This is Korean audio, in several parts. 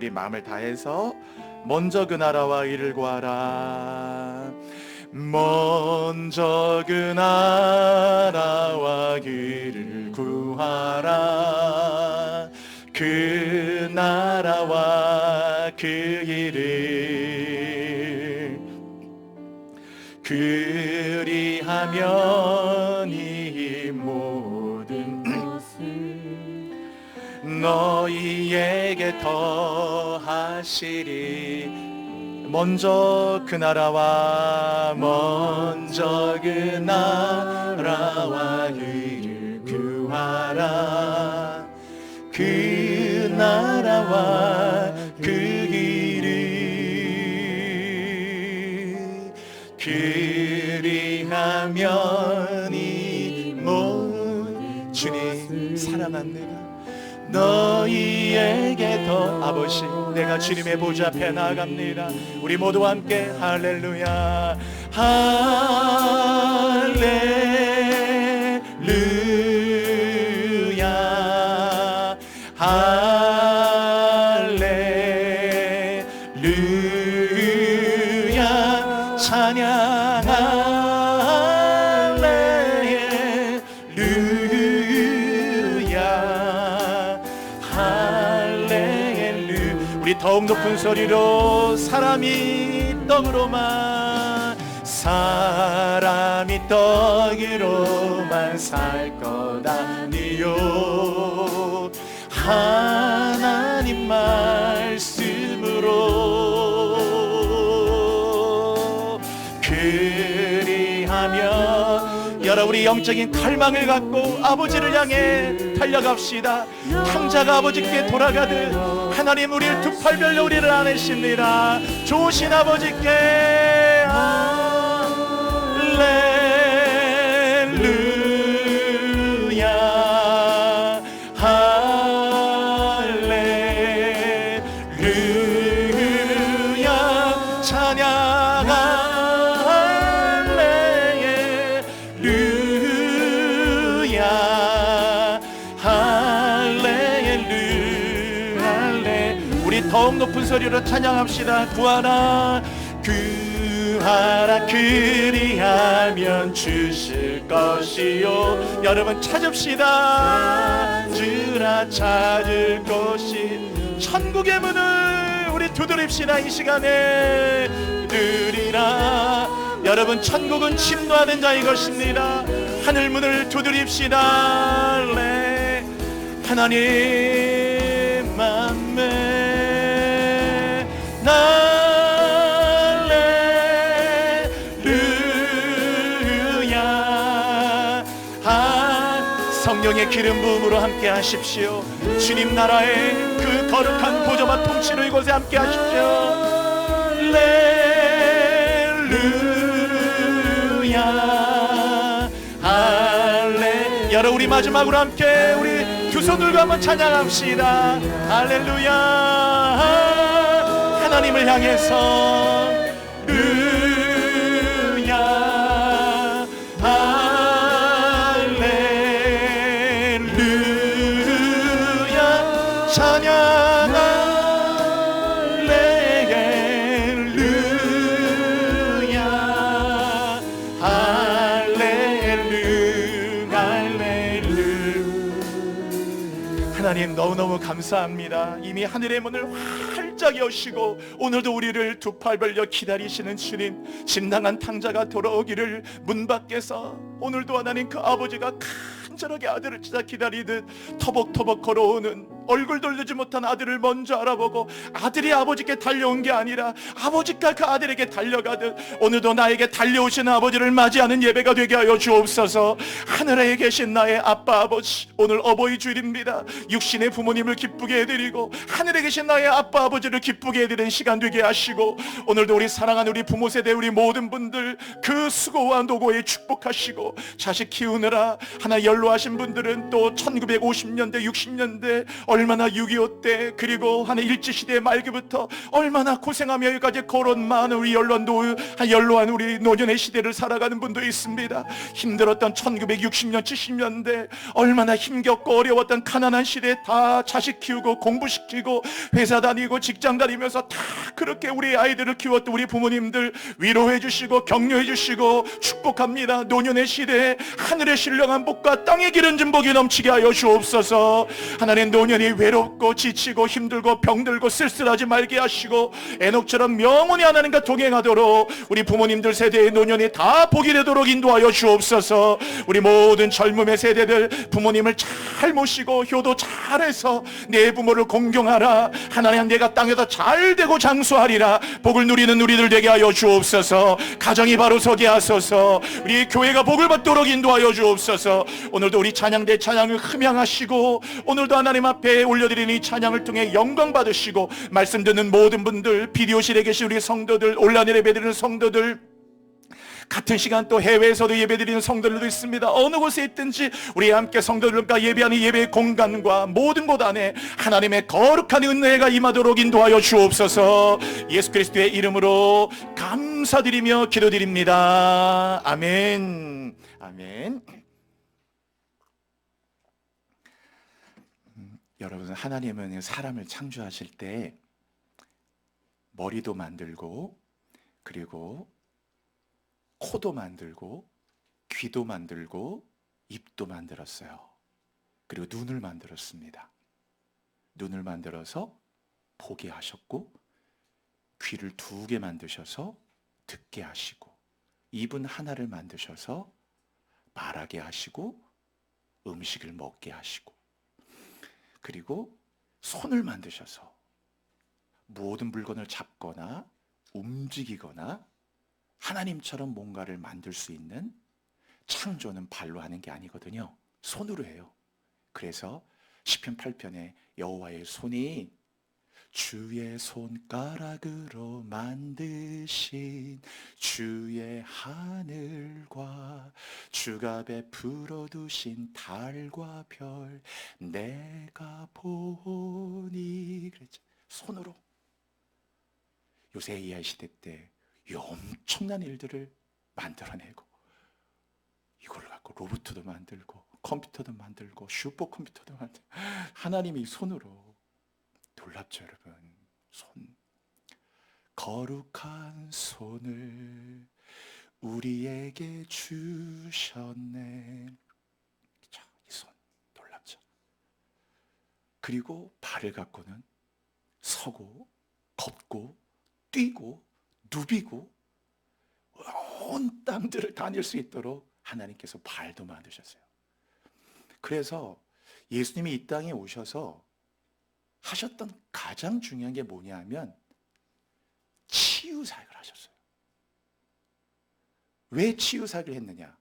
우리 마음을 다해서 먼저 그 나라와 의를 구하라. 먼저 그 나라와 의를 구하라. 그 나라와 그 일을 그리하면 이 모든 것을 너희에게 더하시리. 먼저 그 나라와 그 나라와 의를 구하라. 그 나라와 그 일을 그리하면 이 모든 주님 사랑합니다. 너희에게 더 아버지 내가 주님의 보좌 앞에 나아갑니다. 우리 모두 함께 할렐루야 할렐루야 할렐루야 찬양 할렐루야. 더욱 높은 소리로 사람이 떡으로만 살 것 아니요 하나님 말씀으로 그리하며 여러분 우리 영적인 갈망을 갖고 아버지를 향해 달려갑시다. 탕자가 아버지께 돌아가듯 하나님 우리를 두 팔 별로 우리를 안으십니다. 좋으신 아버지께 할렐루야 할렐루야 찬양 더욱 높은 소리로 찬양합시다. 구하라 구하라 그리하면 주실 것이요. 여러분 찾읍시다. 주라 찾을 것이 천국의 문을 우리 두드립시다. 이 시간에 두드리라. 여러분 천국은 침노하는 자의 것입니다. 하늘 문을 두드립시다. 네. 하나님 맘에 할렐루야 성령의 기름 부음으로 함께 하십시오. 주님 나라의 그 거룩한 보좌와 통치로 이곳에 함께 하십시오. 할렐루야 할렐 여러분 우리 마지막으로 함께 우리 두 손 들고 한번 찬양합시다. 할렐루야 하나님을 향해서 루야 할렐루야 찬양 할렐루야 하나님 너무너무 감사합니다. 이미 하늘의 문을 활짝 여시고 오늘도 우리를 두 팔 벌려 기다리시는 주님, 진당한 탕자가 돌아오기를 문 밖에서 오늘도 하나님 그 아버지가 간절하게 아들을 찾아 기다리듯 터벅터벅 걸어오는 얼굴 돌리지 못한 아들을 먼저 알아보고 아들이 아버지께 달려온 게 아니라 아버지가 그 아들에게 달려가듯 오늘도 나에게 달려오시는 아버지를 맞이하는 예배가 되게 하여 주옵소서. 하늘에 계신 나의 아빠 아버지, 오늘 어버이 주일입니다. 육신의 부모님을 기쁘게 해드리고 하늘에 계신 나의 아빠 아버지를 기쁘게 해드리는 시간 되게 하시고 오늘도 우리 사랑하는 우리 부모 세대 우리 모든 분들 그 수고와 노고에 축복하시고 하시고 자식 키우느라 하나 연로하신 분들은 또 1950년대 60년대 얼마나 6.25 때 그리고 하나 일제시대 말기부터 얼마나 고생하며 여기까지 그런 많은 우리 연로한 우리 노년의 시대를 살아가는 분도 있습니다. 힘들었던 1960년 70년대 얼마나 힘겹고 어려웠던 가난한 시대에 다 자식 키우고 공부시키고 회사 다니고 직장 다니면서 다 그렇게 우리 아이들을 키웠던 우리 부모님들 위로해 주시고 격려해 주시고 축복합니다. 노년의 시대에 하늘의 신령한 복과 땅의 기름진 복이 넘치게 하여 주옵소서. 하나님 노년이 외롭고 지치고 힘들고 병들고 쓸쓸하지 말게 하시고 에녹처럼 영원히 하나님과 동행하도록 우리 부모님들 세대의 노년이 다 복이 되도록 인도하여 주옵소서. 우리 모든 젊음의 세대들 부모님을 잘 모시고 효도 잘해서 내 부모를 공경하라. 하나님 내가 땅에서 잘 되고 장수하리라. 복을 누리는 우리들 되게 하여 주옵소서. 가정이 바로 서게 하소서. 우리 교회가 복을 받도록 인도하여 주옵소서. 오늘도 우리 찬양대 찬양을 흠양하시고 오늘도 하나님 앞에 올려드리는 이 찬양을 통해 영광 받으시고 말씀 듣는 모든 분들 비디오실에 계신 우리 성도들 온라인 예배드리는 성도들 같은 시간 또 해외에서도 예배드리는 성도들도 있습니다. 어느 곳에 있든지 우리 함께 성도들과 예배하는 예배의 공간과 모든 곳 안에 하나님의 거룩한 은혜가 임하도록 인도하여 주옵소서. 예수 그리스도의 이름으로 감사드리며 기도드립니다. 아멘. 아멘. 여러분, 하나님은 사람을 창조하실 때 머리도 만들고 그리고 코도 만들고 귀도 만들고 입도 만들었어요. 그리고 눈을 만들었습니다. 눈을 만들어서 보게 하셨고 귀를 2개 만드셔서 듣게 하시고 입은 하나를 만드셔서 말하게 하시고 음식을 먹게 하시고 그리고 손을 만드셔서 모든 물건을 잡거나 움직이거나 하나님처럼 뭔가를 만들 수 있는 창조는 발로 하는 게 아니거든요. 손으로 해요. 그래서 시편 8편에 여호와의 손이 주의 손가락으로 만드신 주의 하늘과 주가 베풀어 두신 달과 별 내가 보니 그랬죠. 손으로. 요새 AI 시대 때 이 엄청난 일들을 만들어내고 이걸 갖고 로봇도 만들고 컴퓨터도 만들고 슈퍼컴퓨터도 만들고 하나님이 손으로. 놀랍죠 여러분. 손. 거룩한 손을 우리에게 주셨네. 자, 이 손 놀랍죠. 그리고 발을 갖고는 서고 걷고 뛰고 누비고 온 땅들을 다닐 수 있도록 하나님께서 발도 만드셨어요. 그래서 예수님이 이 땅에 오셔서 하셨던 가장 중요한 게 뭐냐 하면 치유사역을 하셨어요. 왜 치유사역을 했느냐?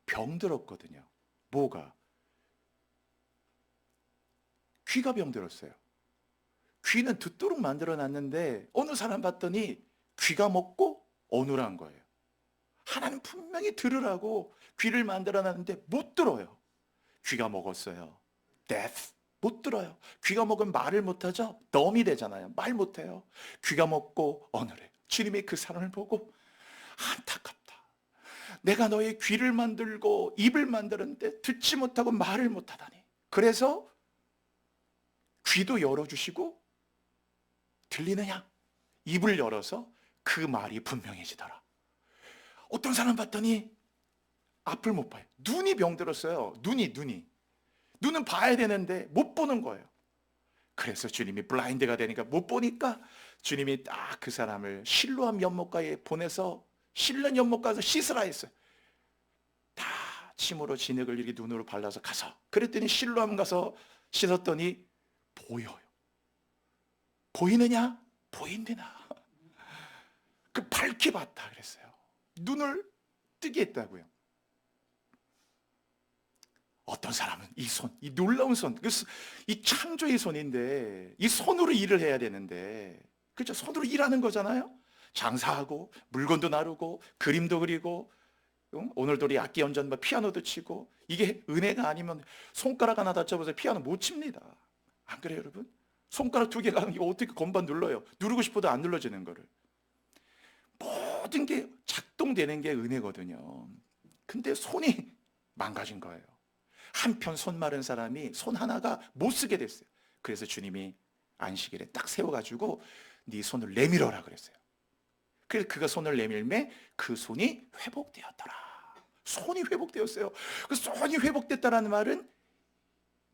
병들었거든요. 뭐가? 귀가 병들었어요. 귀는 듣도록 만들어놨는데 어느 사람 봤더니 귀가 먹고 어눌한 거예요. 하나는 분명히 들으라고 귀를 만들어놨는데 못 들어요. 귀가 먹었어요. deaf. 못 들어요. 귀가 먹으면 말을 못하죠. 덤이 되잖아요. 말 못해요. 귀가 먹고 어눌해요. 주님이 그 사람을 보고 안타깝다. 내가 너의 귀를 만들고 입을 만들었는데 듣지 못하고 말을 못하다니. 그래서 귀도 열어주시고 들리느냐? 입을 열어서 그 말이 분명해지더라. 어떤 사람 봤더니 앞을 못 봐요. 눈이 병들었어요. 눈은 봐야 되는데 못 보는 거예요. 그래서 주님이 블라인드가 되니까 못 보니까 주님이 딱 그 사람을 실로암 연못가에 보내서 실른 연못 가서 씻으라 했어요. 다 침으로 진흙을 이렇게 눈으로 발라서 가서 그랬더니 실로암 가서 씻었더니 보여요. 보이느냐? 보인대나. 그 밝게 봤다 그랬어요. 눈을 뜨게 했다고요. 어떤 사람은 이 손, 이 놀라운 손, 이 창조의 손인데 이 손으로 일을 해야 되는데 그렇죠? 손으로 일하는 거잖아요. 장사하고 물건도 나르고 그림도 그리고 응? 오늘도 우리 악기 연주하는 피아노도 치고 이게 은혜가 아니면 손가락 하나 다쳐보세요. 피아노 못 칩니다. 안 그래요, 여러분? 손가락 두 개가 이거 어떻게 건반 눌러요? 누르고 싶어도 안 눌러지는 거를. 모든 게 작동되는 게 은혜거든요. 근데 손이 망가진 거예요. 한편 손 마른 사람이 손 하나가 못 쓰게 됐어요. 그래서 주님이 안식일에 딱 세워가지고 네 손을 내밀어라 그랬어요. 그래서 그가 손을 내밀매 그 손이 회복되었더라. 손이 회복되었어요. 그 손이 회복됐다라는 말은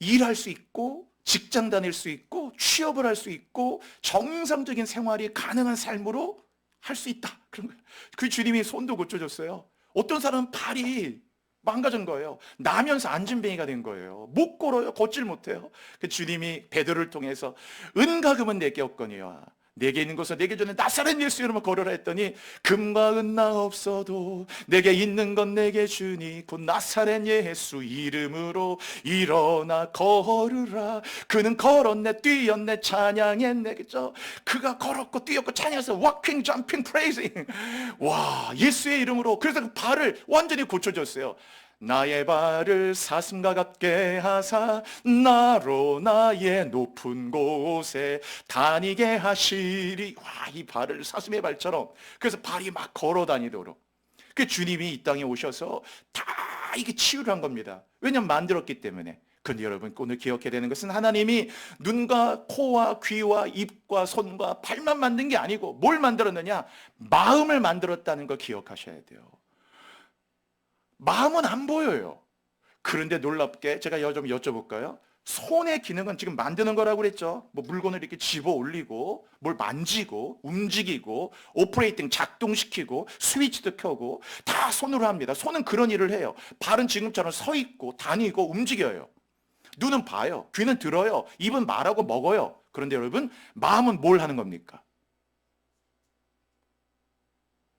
일할 수 있고 직장 다닐 수 있고 취업을 할 수 있고 정상적인 생활이 가능한 삶으로 할 수 있다. 그런 거예요. 그 주님이 손도 고쳐줬어요. 어떤 사람은 발이 망가진 거예요. 나면서 안진뱅이가 된 거예요. 못 걸어요. 걷질 못해요. 그 주님이 베드로를 통해서 은과 금은 내게 없거니와 내게 있는 것은 내게 전에 나사렛 예수 이름으로 걸으라 했더니 금과 은 나 없어도 내게 있는 건 내게 주니 곧 나사렛 예수 이름으로 일어나 걸으라. 그는 걸었네 뛰었네 찬양했네. 그죠? 그가 걸었고 뛰었고 찬양해서 walking, jumping, praising. 와, 예수의 이름으로. 그래서 그 발을 완전히 고쳐줬어요. 나의 발을 사슴과 같게 하사 나로 나의 높은 곳에 다니게 하시리. 와, 이 발을 사슴의 발처럼. 그래서 발이 막 걸어 다니도록. 그 주님이 이 땅에 오셔서 다 이게 치유를 한 겁니다. 왜냐면 만들었기 때문에. 근데 여러분 오늘 기억해야 되는 것은 하나님이 눈과 코와 귀와 입과 손과 발만 만든 게 아니고 뭘 만들었느냐? 마음을 만들었다는 거 기억하셔야 돼요. 마음은 안 보여요. 그런데 놀랍게 제가 좀 여쭤볼까요? 손의 기능은 지금 만드는 거라고 그랬죠. 뭐 물건을 이렇게 집어 올리고 뭘 만지고 움직이고 오퍼레이팅 작동시키고 스위치도 켜고 다 손으로 합니다. 손은 그런 일을 해요. 발은 지금처럼 서 있고 다니고 움직여요. 눈은 봐요. 귀는 들어요. 입은 말하고 먹어요. 그런데 여러분 마음은 뭘 하는 겁니까?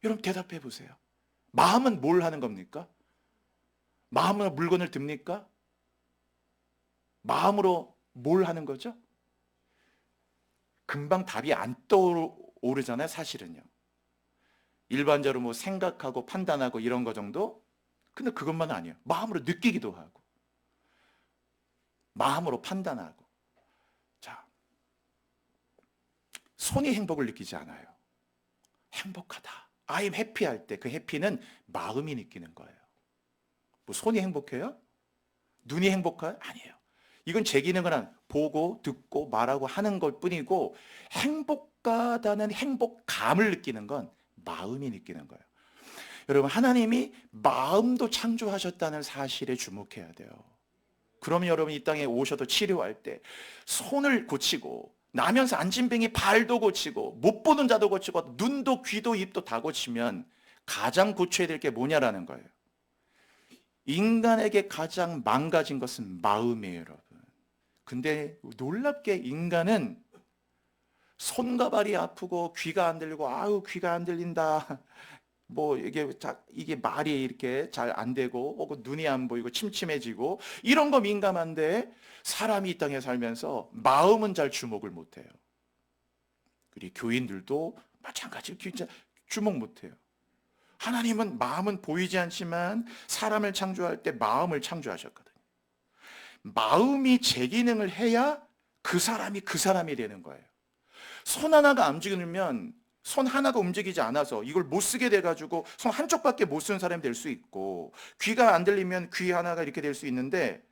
여러분 대답해 보세요. 마음은 뭘 하는 겁니까? 마음으로 물건을 듭니까? 마음으로 뭘 하는 거죠? 금방 답이 안 떠오르잖아요, 사실은요. 일반적으로 뭐 생각하고 판단하고 이런 거 정도? 근데 그것만 아니에요. 마음으로 느끼기도 하고, 마음으로 판단하고. 자, 손이 행복을 느끼지 않아요. 행복하다. I'm happy 할 때 그 해피는 마음이 느끼는 거예요. 뭐 손이 행복해요? 눈이 행복해요? 아니에요. 이건 제 기능은 보고 듣고 말하고 하는 것 뿐이고 행복하다는 행복감을 느끼는 건 마음이 느끼는 거예요. 여러분 하나님이 마음도 창조하셨다는 사실에 주목해야 돼요. 그러면 여러분 이 땅에 오셔도 치료할 때 손을 고치고 나면서 안진뱅이 발도 고치고 못 보는 자도 고치고 눈도 귀도 입도 다 고치면 가장 고쳐야 될 게 뭐냐라는 거예요. 인간에게 가장 망가진 것은 마음이에요, 여러분. 근데 놀랍게 인간은 손과 발이 아프고 귀가 안 들리고 아우 귀가 안 들린다. 뭐 이게 말이 이렇게 잘 안 되고 혹은 눈이 안 보이고 침침해지고 이런 거 민감한데 사람이 이 땅에 살면서 마음은 잘 주목을 못 해요. 그리고 교인들도 마찬가지로 주목 못 해요. 하나님은 마음은 보이지 않지만 사람을 창조할 때 마음을 창조하셨거든요. 마음이 제 기능을 해야 그 사람이 되는 거예요. 손 하나가 안 움직이면 손 하나가 움직이지 않아서 이걸 못 쓰게 돼가지고 손 한쪽밖에 못 쓰는 사람이 될 수 있고 귀가 안 들리면 귀 하나가 이렇게 될 수 있는데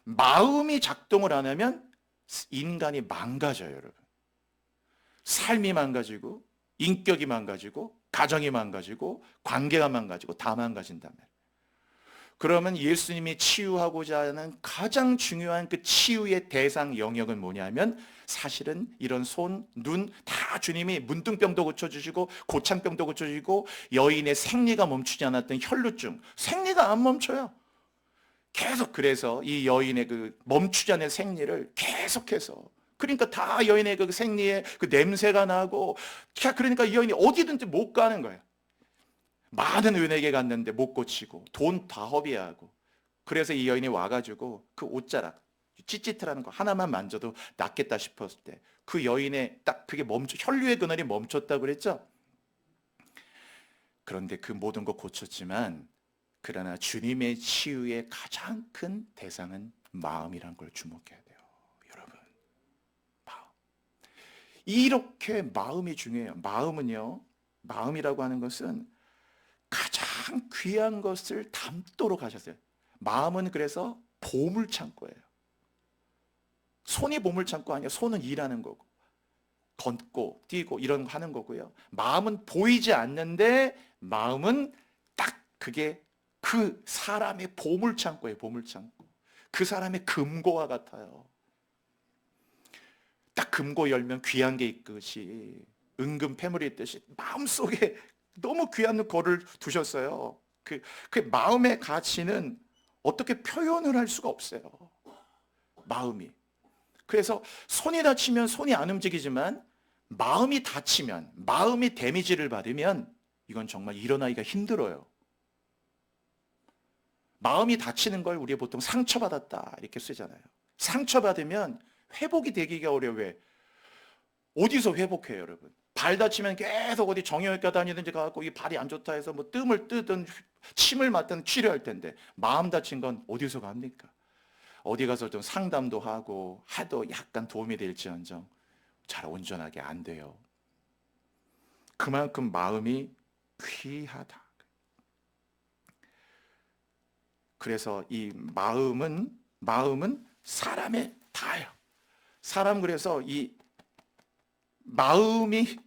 마음이 작동을 안 하면 인간이 망가져요, 여러분. 삶이 망가지고 인격이 망가지고 가정이 망가지고 관계가 망가지고 다 망가진다면 그러면 예수님이 치유하고자 하는 가장 중요한 그 치유의 대상 영역은 뭐냐면 사실은 이런 손, 눈 다 주님이 문둥병도 고쳐주시고 고창병도 고쳐주시고 여인의 생리가 멈추지 않았던 혈루증 생리가 안 멈춰요. 계속 그래서 이 여인의 그 멈추지 않는 생리를 계속해서 그러니까 다 여인의 그 생리에 그 냄새가 나고 그러니까 이 여인이 어디든지 못 가는 거예요. 많은 은혜게 갔는데 못 고치고 돈 다 허비하고 그래서 이 여인이 와가지고 그 옷자락 찌찌트라는 거 하나만 만져도 낫겠다 싶었을 때 그 여인의 딱 그게 혈류의 근원이 멈췄다고 그랬죠. 그런데 그 모든 거 고쳤지만 그러나 주님의 치유의 가장 큰 대상은 마음이란 걸 주목해야 돼요. 여러분, 마음. 이렇게 마음이 중요해요. 마음이라고 하는 것은 가장 귀한 것을 담도록 하셨어요. 마음은 그래서 보물창고예요. 손이 보물창고 아니에요. 손은 일하는 거고, 걷고 뛰고 이런 거 하는 거고요. 마음은 보이지 않는데 마음은 딱 그게 그 사람의 보물창고예요. 보물창고. 그 사람의 금고와 같아요. 딱 금고 열면 귀한 게 있듯이, 은금 패물이 있듯이 마음속에 너무 귀한 거를 두셨어요. 그 마음의 가치는 어떻게 표현을 할 수가 없어요. 마음이. 그래서 손이 다치면 손이 안 움직이지만 마음이 다치면, 마음이 데미지를 받으면 이건 정말 일어나기가 힘들어요. 마음이 다치는 걸 우리 보통 상처받았다 이렇게 쓰잖아요. 상처받으면 회복이 되기가 어려워요. 왜? 어디서 회복해요, 여러분? 발 다치면 계속 어디 정형외과 다니든지 가고 이 발이 안 좋다 해서 뭐 뜸을 뜨든 침을 맞든 치료할 텐데, 마음 다친 건 어디서 갑니까? 어디 가서 좀 상담도 하고 해도 약간 도움이 될지언정 잘 온전하게 안 돼요. 그만큼 마음이 귀하다. 그래서 이 마음은 사람의 다예요. 사람, 그래서 이 마음이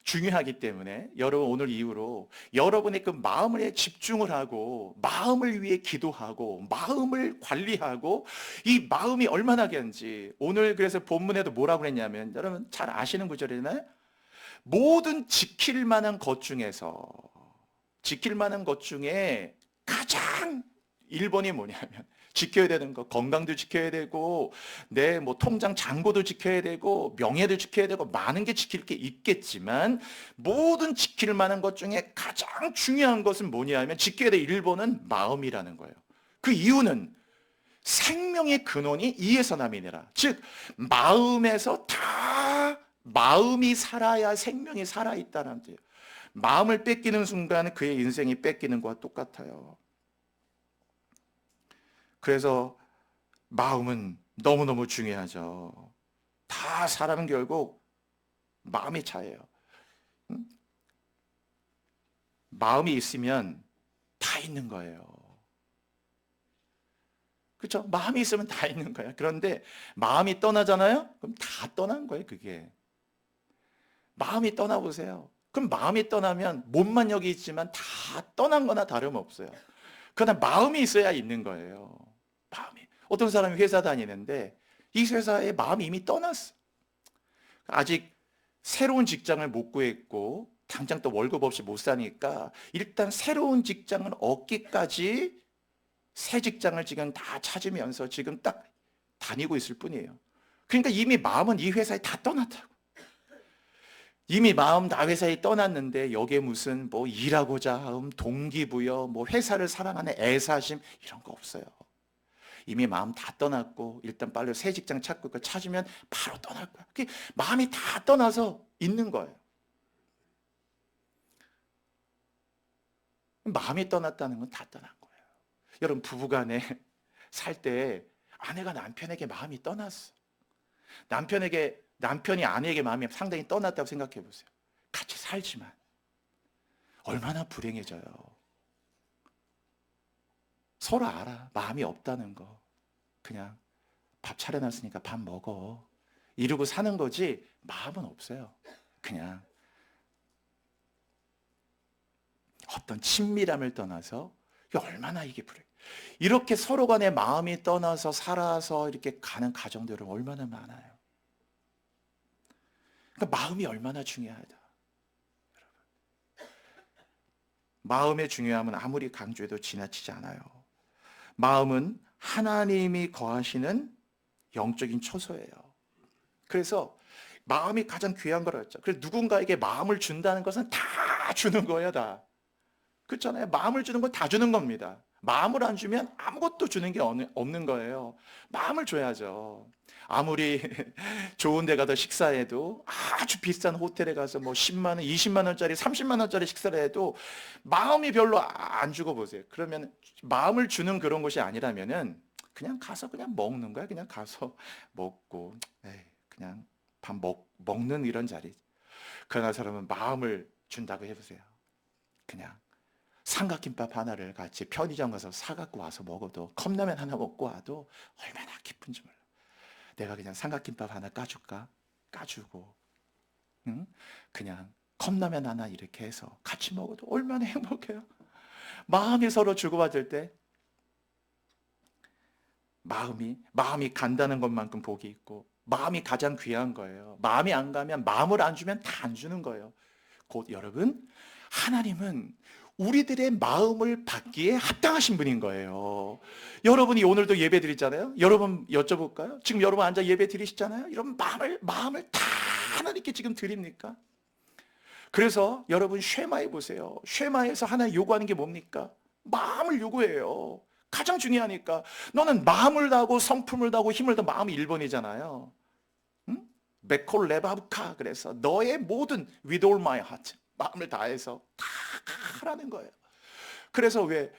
중요하기 때문에 여러분, 오늘 이후로 여러분의 그 마음에 집중을 하고 마음을 위해 기도하고 마음을 관리하고, 이 마음이 얼마나 귀한지 오늘 그래서 본문에도 뭐라고 그랬냐면, 여러분 잘 아시는 구절이잖아요. 모든 지킬 만한 것 중에 가장 1번이 뭐냐면, 지켜야 되는 거, 건강도 지켜야 되고, 내 뭐 통장 잔고도 지켜야 되고, 명예도 지켜야 되고, 많은 게 지킬 게 있겠지만, 모든 지킬 만한 것 중에 가장 중요한 것은 뭐냐면, 지켜야 될 1번은 마음이라는 거예요. 그 이유는 생명의 근원이 이에서 남이니라. 즉 마음이 살아야 생명이 살아있다는 뜻이에요. 마음을 뺏기는 순간 그의 인생이 뺏기는 것과 똑같아요. 그래서 마음은 너무너무 중요하죠. 다 사람은 결국 마음이 차예요. 마음이 있으면 다 있는 거예요. 그렇죠? 마음이 있으면 다 있는 거예요. 그런데 마음이 떠나잖아요? 그럼 다 떠난 거예요, 그게. 마음이 떠나보세요. 그럼 마음이 떠나면 몸만 여기 있지만 다 떠난 거나 다름없어요. 그러나 마음이 있어야 있는 거예요. 마음이. 어떤 사람이 회사 다니는데 이 회사에 마음이 이미 떠났어. 아직 새로운 직장을 못 구했고 당장 또 월급 없이 못 사니까 일단 새로운 직장을 얻기까지 새 직장을 지금 다 찾으면서 지금 딱 다니고 있을 뿐이에요. 그러니까 이미 마음은 이 회사에 다 떠났다고. 이미 마음 다 회사에 떠났는데 여기에 무슨 뭐 일하고자 하음, 동기부여, 뭐 회사를 사랑하는 애사심 이런 거 없어요. 이미 마음 다 떠났고 일단 빨리 새 직장 찾고 그 찾으면 바로 떠날 거야. 마음이 다 떠나서 있는 거예요. 마음이 떠났다는 건 다 떠난 거예요. 여러분, 부부간에 살 때 아내가 남편에게 마음이 떠났어. 남편이 아내에게 마음이 상당히 떠났다고 생각해 보세요. 같이 살지만 얼마나 불행해져요. 서로 알아. 마음이 없다는 거. 그냥 밥 차려놨으니까 밥 먹어. 이러고 사는 거지 마음은 없어요. 그냥 어떤 친밀함을 떠나서 얼마나 이게 불행해. 이렇게 서로 간에 마음이 떠나서 살아서 이렇게 가는 가정들은 얼마나 많아요. 그러니까 마음이 얼마나 중요하다. 여러분. 마음의 중요함은 아무리 강조해도 지나치지 않아요. 마음은 하나님이 거하시는 영적인 처소예요. 그래서 마음이 가장 귀한 거라고 했죠. 그래서 누군가에게 마음을 준다는 것은 다 주는 거예요, 다. 그렇잖아요. 마음을 주는 건 다 주는 겁니다. 마음을 안 주면 아무것도 주는 게 없는 거예요. 마음을 줘야죠. 아무리 좋은 데 가서 식사해도 아주 비싼 호텔에 가서 뭐 10만 원, 20만 원짜리, 30만 원짜리 식사를 해도 마음이 별로 안 주고 보세요. 그러면 마음을 주는 그런 곳이 아니라면은 그냥 가서 그냥 먹는 거야. 그냥 가서 먹고, 에이, 그냥 먹는 이런 자리. 그러나 사람은 마음을 준다고 해보세요. 그냥 삼각김밥 하나를 같이 편의점 가서 사갖고 와서 먹어도, 컵라면 하나 먹고 와도 얼마나 기쁜지 몰라. 내가 그냥 삼각김밥 하나 까줄까? 까주고, 응? 그냥 컵라면 하나 이렇게 해서 같이 먹어도 얼마나 행복해요. 마음이 서로 주고받을 때 마음이 간다는 것만큼 복이 있고, 마음이 가장 귀한 거예요. 마음이 안 가면, 마음을 안 주면 다 안 주는 거예요. 곧 여러분, 하나님은 우리들의 마음을 받기에 합당하신 분인 거예요. 여러분이 오늘도 예배 드리잖아요. 여러분 여쭤볼까요? 지금 여러분 앉아 예배 드리시잖아요. 여러분 마음을 다 하나님께 지금 드립니까? 그래서 여러분 쉐마해 보세요. 쉐마에서 하나님 요구하는 게 뭡니까? 마음을 요구해요. 가장 중요하니까. 너는 마음을 다하고 성품을 다하고 힘을 다 마음이 1번이잖아요. 응? 메콜 레바브카. 그래서 너의 모든 with all my heart, 마음을 다해서 다 하라는 거예요. 그래서 왜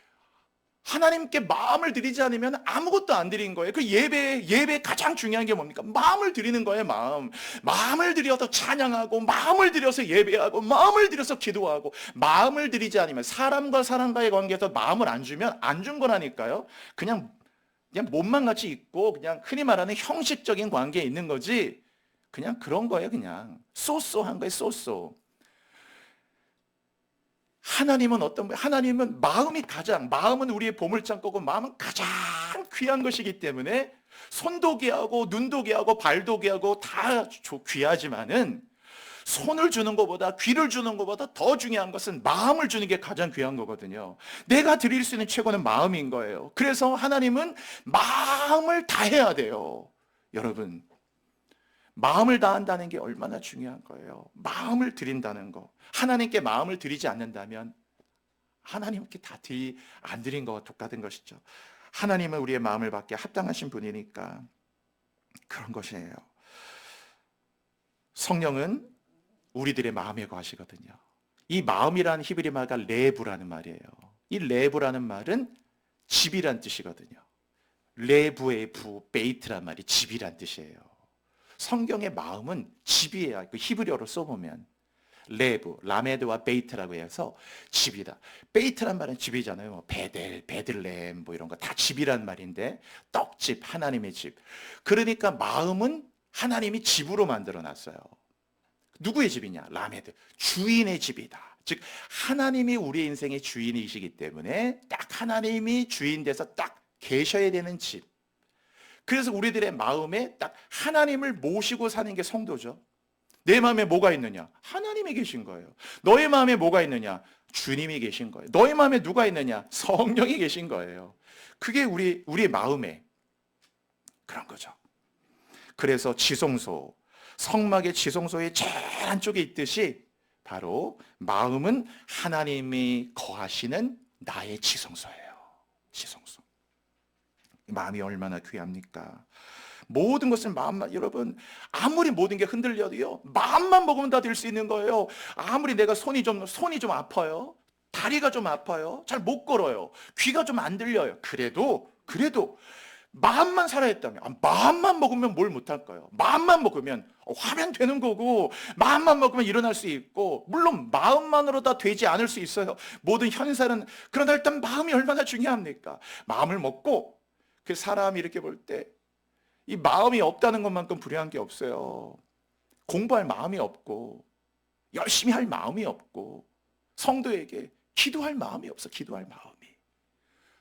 하나님께 마음을 드리지 않으면 아무것도 안 드린 거예요. 그 예배 가장 중요한 게 뭡니까? 마음을 드리는 거예요. 마음을 들여서 찬양하고, 마음을 들여서 예배하고, 마음을 들여서 기도하고. 마음을 드리지 않으면, 사람과 사람과의 관계에서 마음을 안 주면 안 준 거라니까요. 그냥 몸만 같이 있고, 그냥 흔히 말하는 형식적인 관계에 있는 거지, 그냥 그런 거예요. 그냥 쏘쏘한 거예요. 쏘쏘. 하나님은 어떤 분이에요? 하나님은 마음은 우리의 보물창고고, 마음은 가장 귀한 것이기 때문에 손도 귀하고 눈도 귀하고 발도 귀하고 다 귀하지만은, 손을 주는 것보다, 귀를 주는 것보다 더 중요한 것은 마음을 주는 게 가장 귀한 거거든요. 내가 드릴 수 있는 최고는 마음인 거예요. 그래서 하나님은 마음을 다해야 돼요. 여러분, 마음을 다한다는 게 얼마나 중요한 거예요. 마음을 드린다는 거. 하나님께 마음을 드리지 않는다면 하나님께 안 드린 것과 똑같은 것이죠. 하나님은 우리의 마음을 받기에 합당하신 분이니까 그런 것이에요. 성령은 우리들의 마음에 거하시거든요. 이 마음이라는 히브리 말가 레부라는 말이에요. 이 레부라는 말은 집이란 뜻이거든요. 레부의 베이트란 말이 집이란 뜻이에요. 성경의 마음은 집이에요. 그 히브리어로 써보면 레브, 라메드와 베이트라고 해서 집이다. 베이트란 말은 집이잖아요. 뭐 베들레헴 뭐 이런 거 다 집이란 말인데, 떡집, 하나님의 집. 그러니까 마음은 하나님이 집으로 만들어 놨어요. 누구의 집이냐? 라메드, 주인의 집이다. 즉 하나님이 우리의 인생의 주인이시기 때문에 딱 하나님이 주인 돼서 딱 계셔야 되는 집. 그래서 우리들의 마음에 딱 하나님을 모시고 사는 게 성도죠. 내 마음에 뭐가 있느냐? 하나님이 계신 거예요. 너의 마음에 뭐가 있느냐? 주님이 계신 거예요. 너의 마음에 누가 있느냐? 성령이 계신 거예요. 그게 우리의 마음에 그런 거죠. 그래서 지성소, 성막의 지성소의 제일 안쪽에 있듯이 바로 마음은 하나님이 거하시는 나의 지성소예요. 지성소. 마음이 얼마나 귀합니까? 모든 것은 마음만. 여러분, 아무리 모든 게 흔들려도요, 마음만 먹으면 다 될 수 있는 거예요. 아무리 내가 손이 좀 아파요, 다리가 좀 아파요, 잘 못 걸어요, 귀가 좀 안 들려요. 그래도 마음만 살아있다면, 마음만 먹으면 뭘 못할까요? 마음만 먹으면 하면 되는 거고, 마음만 먹으면 일어날 수 있고, 물론 마음만으로 다 되지 않을 수 있어요. 모든 현실은. 그러나 일단 마음이 얼마나 중요합니까? 마음을 먹고, 그 사람이 이렇게 볼 때 이 마음이 없다는 것만큼 불행한 게 없어요. 공부할 마음이 없고, 열심히 할 마음이 없고, 성도에게 기도할 마음이 없어. 기도할 마음이.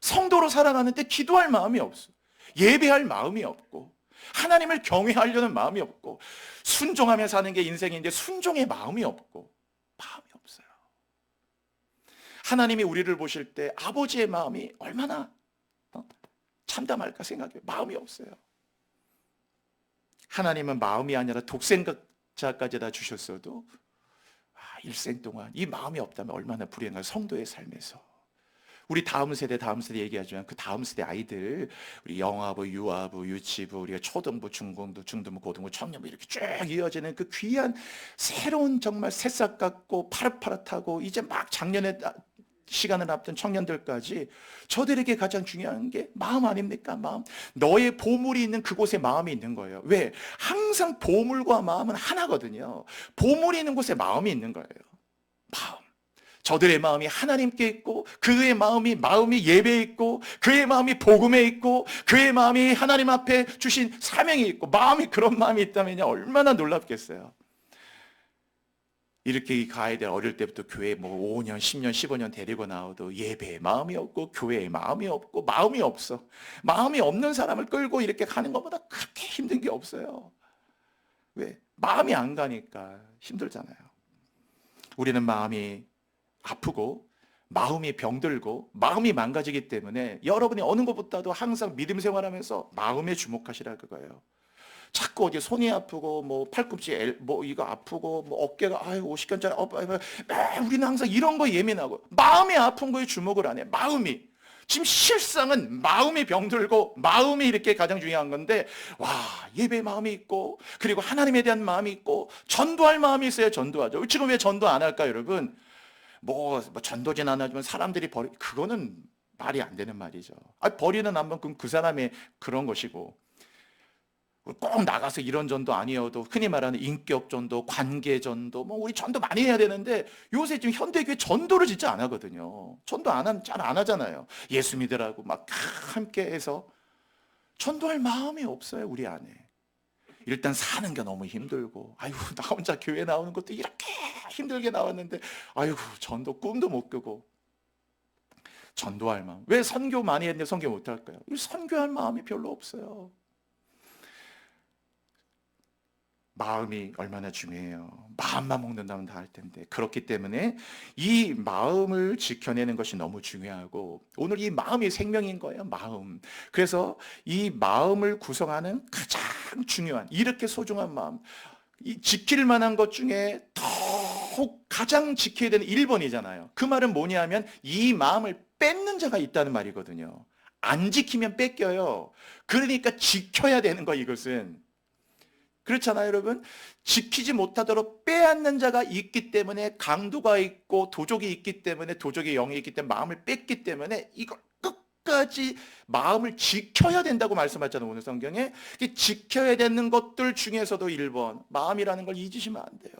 성도로 살아가는데 기도할 마음이 없어. 예배할 마음이 없고, 하나님을 경외하려는 마음이 없고, 순종하며 사는 게 인생인데 순종의 마음이 없고, 마음이 없어요. 하나님이 우리를 보실 때 아버지의 마음이 얼마나 참담할까 생각해요. 마음이 없어요. 하나님은 마음이 아니라 독생자까지 다 주셨어도 일생 동안 이 마음이 없다면 얼마나 불행한 성도의 삶에서 우리 다음 세대 얘기하지만 그 다음 세대 아이들, 우리 영아부, 유아부, 유치부, 우리가 초등부, 중공부, 중등부, 고등부, 청년부 이렇게 쭉 이어지는 그 귀한 새로운 정말 새싹 같고 파릇파릇하고 이제 막 작년에 시간을 앞둔 청년들까지 저들에게 가장 중요한 게 마음 아닙니까? 마음. 너의 보물이 있는 그곳에 마음이 있는 거예요. 왜? 항상 보물과 마음은 하나거든요. 보물이 있는 곳에 마음이 있는 거예요. 마음. 저들의 마음이 하나님께 있고 그의 마음이 예배에 있고 그의 마음이 복음에 있고 그의 마음이 하나님 앞에 주신 사명이 있고 마음이 그런 마음이 있다면 얼마나 놀랍겠어요. 이렇게 이 가이들 어릴 때부터 교회 뭐 5년, 10년, 15년 데리고 나와도 예배에 마음이 없고 교회에 마음이 없고 마음이 없어. 마음이 없는 사람을 끌고 이렇게 가는 것보다 그렇게 힘든 게 없어요. 왜? 마음이 안 가니까 힘들잖아요. 우리는 마음이 아프고 마음이 병들고 마음이 망가지기 때문에 여러분이 어느 것보다도 항상 믿음 생활하면서 마음에 주목하시라 그거예요. 자꾸 어디 손이 아프고 뭐 팔꿈치 뭐 이거 아프고 뭐 어깨가 아유 50견짜리 우리는 항상 이런 거 예민하고 마음이 아픈 거에 주목을 안 해. 마음이 지금 실상은 마음이 병들고 마음이 이렇게 가장 중요한 건데 와 예배 마음이 있고 그리고 하나님에 대한 마음이 있고 전도할 마음이 있어야 전도하죠. 지금 왜 전도 안 할까 여러분? 뭐 전도진 안 하지만 사람들이 그거는 말이 안 되는 말이죠. 버리는 한번 그 사람의 그런 것이고 꼭 나가서 이런 전도 아니어도 흔히 말하는 인격 전도, 관계 전도, 뭐 우리 전도 많이 해야 되는데 요새 지금 현대교회 전도를 진짜 안 하거든요. 전도 잘 안 하잖아요. 예수 믿으라고 막 함께 해서 전도할 마음이 없어요 우리 안에. 일단 사는 게 너무 힘들고 아이고 나 혼자 교회 나오는 것도 이렇게 힘들게 나왔는데 아이고 전도 꿈도 못 꾸고 전도할 마음. 왜 선교 많이 했는데 선교 못 할까요? 선교할 마음이 별로 없어요. 마음이 얼마나 중요해요. 마음만 먹는다면 다 할 텐데. 그렇기 때문에 이 마음을 지켜내는 것이 너무 중요하고 오늘 이 마음이 생명인 거예요. 마음. 그래서 이 마음을 구성하는 가장 중요한 이렇게 소중한 마음 이 지킬 만한 것 중에 더욱 가장 지켜야 되는 1번이잖아요. 그 말은 뭐냐 하면 이 마음을 뺏는 자가 있다는 말이거든요. 안 지키면 뺏겨요. 그러니까 지켜야 되는 거 이것은. 그렇잖아요 여러분. 지키지 못하도록 빼앗는 자가 있기 때문에 강도가 있고 도적이 있기 때문에 도적의 영이 있기 때문에 마음을 뺐기 때문에 이걸 끝까지 마음을 지켜야 된다고 말씀하잖아요 오늘 성경에. 지켜야 되는 것들 중에서도 1번 마음이라는 걸 잊으시면 안 돼요.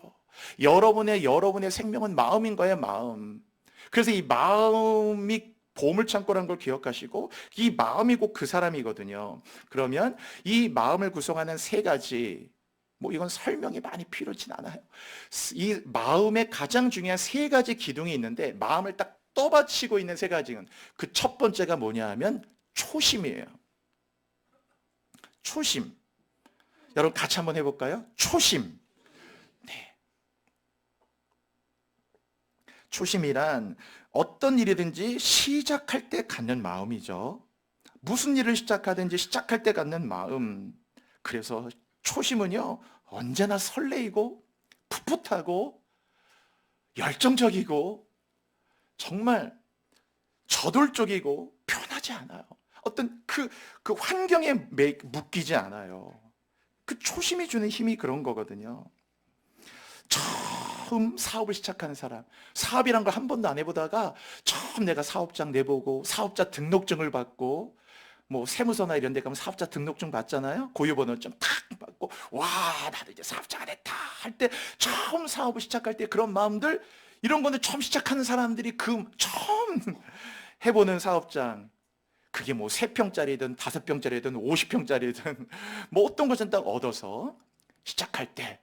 여러분의 생명은 마음인 거예요. 마음. 그래서 이 마음이 보물창고라는 걸 기억하시고 이 마음이 곧 그 사람이거든요. 그러면 이 마음을 구성하는 3가지 뭐 이건 설명이 많이 필요하진 않아요. 이 마음의 가장 중요한 3가지 기둥이 있는데 마음을 딱 떠받치고 있는 3가지는 그 첫 번째가 뭐냐 하면 초심이에요. 초심. 여러분 같이 한번 해볼까요? 초심. 네. 초심이란 어떤 일이든지 시작할 때 갖는 마음이죠. 무슨 일을 시작하든지 시작할 때 갖는 마음. 그래서 초심은요 언제나 설레이고 풋풋하고 열정적이고 정말 저돌적이고 변하지 않아요. 어떤 그 환경에 묶이지 않아요. 그 초심이 주는 힘이 그런 거거든요. 처음 사업을 시작하는 사람, 사업이란 걸 한 번도 안 해보다가 처음 내가 사업장 내보고 사업자 등록증을 받고 뭐 세무서나 이런 데 가면 사업자 등록증 받잖아요. 고유번호증 탁 받고 와 나도 이제 사업자가 됐다 할 때 처음 사업을 시작할 때 그런 마음들 이런 거는 처음 시작하는 사람들이 그 처음 해보는 사업장 그게 뭐 3평짜리든 5평짜리든 50평짜리든 뭐 어떤 것은 딱 얻어서 시작할 때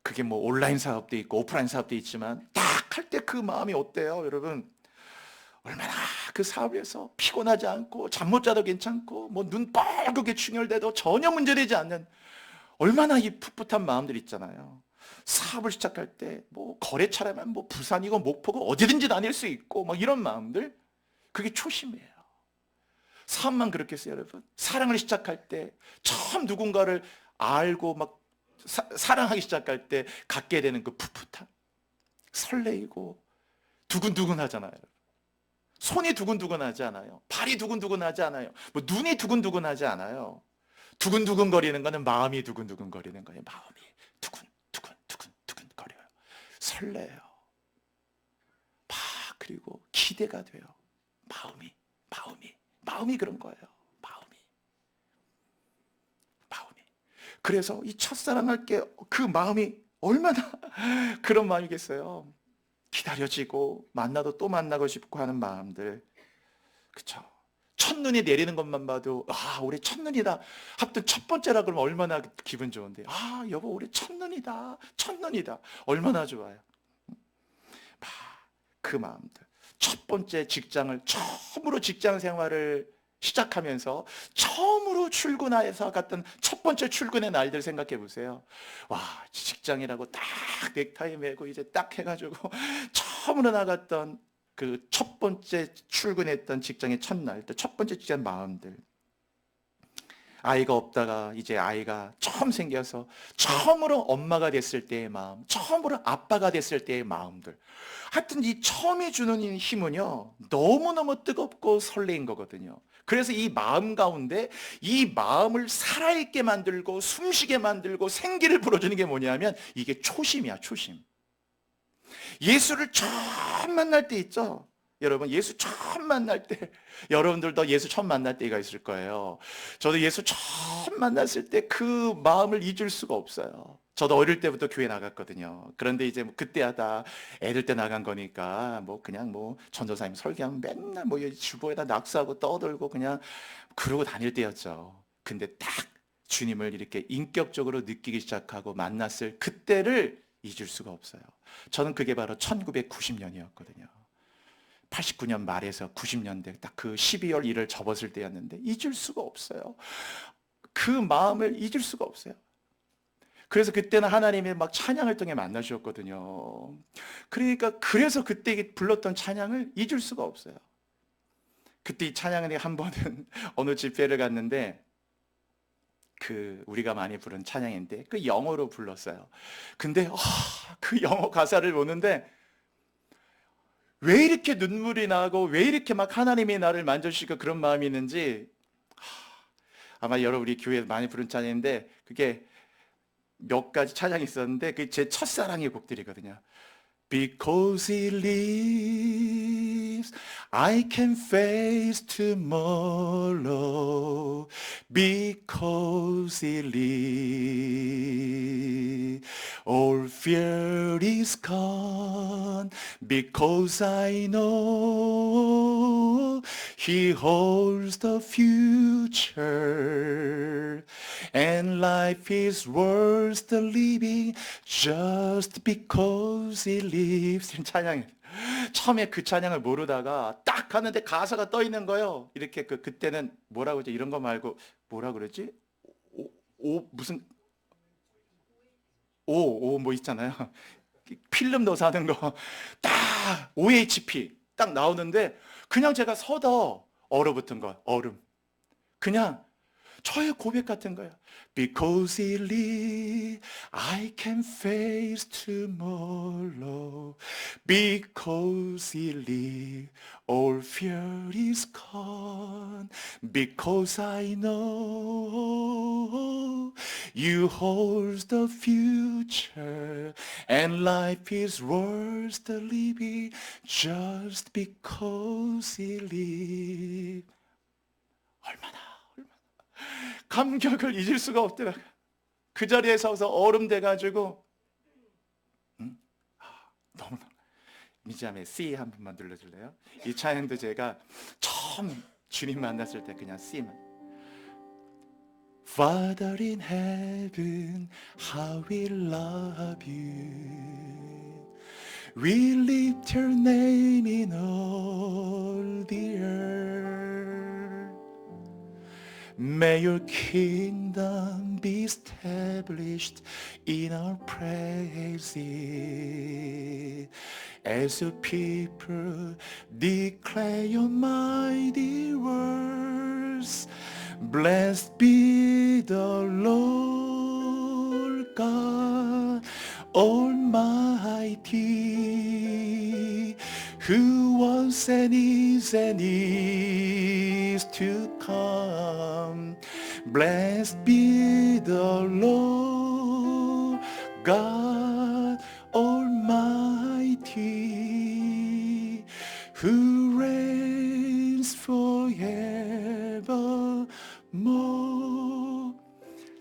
그게 뭐 온라인 사업도 있고 오프라인 사업도 있지만 딱 할 때 그 마음이 어때요 여러분? 얼마나 그 사업에서 피곤하지 않고 잠 못 자도 괜찮고 뭐 눈 뻘겋게 충혈돼도 전혀 문제되지 않는 얼마나 이 풋풋한 마음들 있잖아요. 사업을 시작할 때 뭐 거래처라면 뭐 부산이고 목포고 어디든지 다닐 수 있고 막 이런 마음들 그게 초심이에요. 사업만 그렇게 했어요 여러분. 사랑을 시작할 때 처음 누군가를 알고 막 사랑하기 시작할 때 갖게 되는 그 풋풋함 설레이고 두근두근 하잖아요. 손이 두근두근하지 않아요. 발이 두근두근하지 않아요. 뭐 눈이 두근두근하지 않아요. 두근두근거리는 거는 마음이 두근두근거리는 거예요. 마음이 두근두근두근두근 거려요. 설레요. 막 그리고 기대가 돼요. 마음이 그런 거예요. 마음이. 그래서 이 첫사랑할 게 그 마음이 얼마나 그런 마음이겠어요. 기다려지고 만나도 또 만나고 싶고 하는 마음들. 그쵸? 첫눈이 내리는 것만 봐도 아 우리 첫눈이다. 하여튼 첫 번째라 그러면 얼마나 기분 좋은데 아 여보 우리 첫눈이다. 얼마나 좋아요. 막 그 마음들. 첫 번째 직장을 처음으로 직장 생활을 시작하면서 처음으로 출근해서 갔던 첫 번째 출근의 날들 생각해 보세요. 와 직장이라고 딱 넥타이 매고 이제 딱 해가지고 처음으로 나갔던 그 첫 번째 출근했던 직장의 첫날, 첫 번째 직장 마음들. 아이가 없다가 이제 아이가 처음 생겨서 처음으로 엄마가 됐을 때의 마음, 처음으로 아빠가 됐을 때의 마음들. 하여튼 이 처음에 주는 이 힘은요, 너무너무 뜨겁고 설레인 거거든요. 그래서 이 마음 가운데 이 마음을 살아있게 만들고 숨쉬게 만들고 생기를 불어주는 게 뭐냐면 이게 초심이야, 초심. 예수를 처음 만날 때 있죠? 여러분, 예수 처음 만날 때, 여러분들도 예수 처음 만날 때가 있을 거예요. 저도 예수 처음 만났을 때 그 마음을 잊을 수가 없어요. 저도 어릴 때부터 교회 나갔거든요. 그런데 이제 뭐 그때 하다 애들 때 나간 거니까 뭐 그냥 뭐 전도사님 설교하면 맨날 뭐 주보에다 낙서하고 떠들고 그냥 그러고 다닐 때였죠. 근데 딱 주님을 이렇게 인격적으로 느끼기 시작하고 만났을 그때를 잊을 수가 없어요. 저는 그게 바로 1990년이었거든요. 89년 말에서 90년대 딱 그 12월 1일 접었을 때였는데 잊을 수가 없어요. 그 마음을 잊을 수가 없어요. 그래서 그때는 하나님의 막 찬양을 통해 만나주셨거든요. 그러니까 그래서 그때 불렀던 찬양을 잊을 수가 없어요. 그때 이 찬양을 한 번은 어느 집회를 갔는데 그 우리가 많이 부른 찬양인데 그 영어로 불렀어요. 근데 그 영어 가사를 보는데 왜 이렇게 눈물이 나고 왜 이렇게 막 하나님이 나를 만져주시고 그런 마음이 있는지 아마 여러분 우리 교회에 많이 부른 찬양인데 그게 몇 가지 찬양이 있었는데 그게 제 첫사랑의 곡들이거든요. Because he lives, I can face tomorrow. Because he lives, all fear is gone. Because I know he holds the future. And life is worth the living just because he lives. 찬양이 처음에 그 찬양을 모르다가 딱 하는데 가사가 떠 있는 거예요. 이렇게 그때는 뭐라고 하지? 이런 거 말고 뭐라 그러지? 무슨 뭐 있잖아요. 필름 넣어서 하는 거 딱 OHP 딱 나오는데 그냥 제가 서다 얼어붙은 거 얼음 그냥 저의 고백 같은 거예요. Because he lives, I can face tomorrow. Because he lives, all fear is gone. Because I know you hold the future, and life is worth the living just because he lives. 얼마나 감격을 잊을 수가 없더라고요. 그 자리에 서서 얼음 돼가지고 너무너무 미지암의 C 한 번만 눌러줄래요? 이 찬양도 제가 처음 주님 만났을 때 그냥 C만 Father in heaven, how we love you. We lift your name in all the earth. May your kingdom be established in our praises. As a people declare your mighty words. Blessed be the Lord God Almighty, who was and is to come. Blessed be the Lord God Almighty, who reigns forevermore.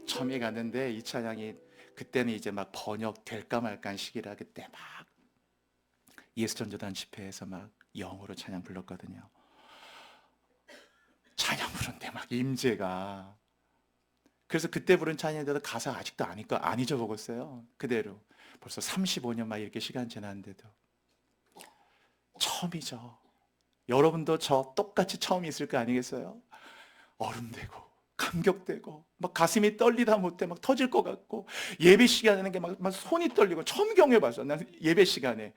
처음에 갔는데 이 찬양이 그때는 이제 막 번역될까 말까 시기라 그때 막 예수전도단 집회에서 막 영어로 찬양 불렀거든요. 찬양 부른데 막 임재가, 그래서 그때 부른 찬양인데도 가사 아직도 안 잊어먹었어요. 그대로 벌써 35년 막 이렇게 시간 지났는데도 처음이죠. 여러분도 저 똑같이 처음이 있을 거 아니겠어요? 얼음되고 감격되고 막 가슴이 떨리다 못해 막 터질 것 같고, 예배 시간에 하는 게 막 손이 떨리고. 처음 경험해봤어. 난 예배 시간에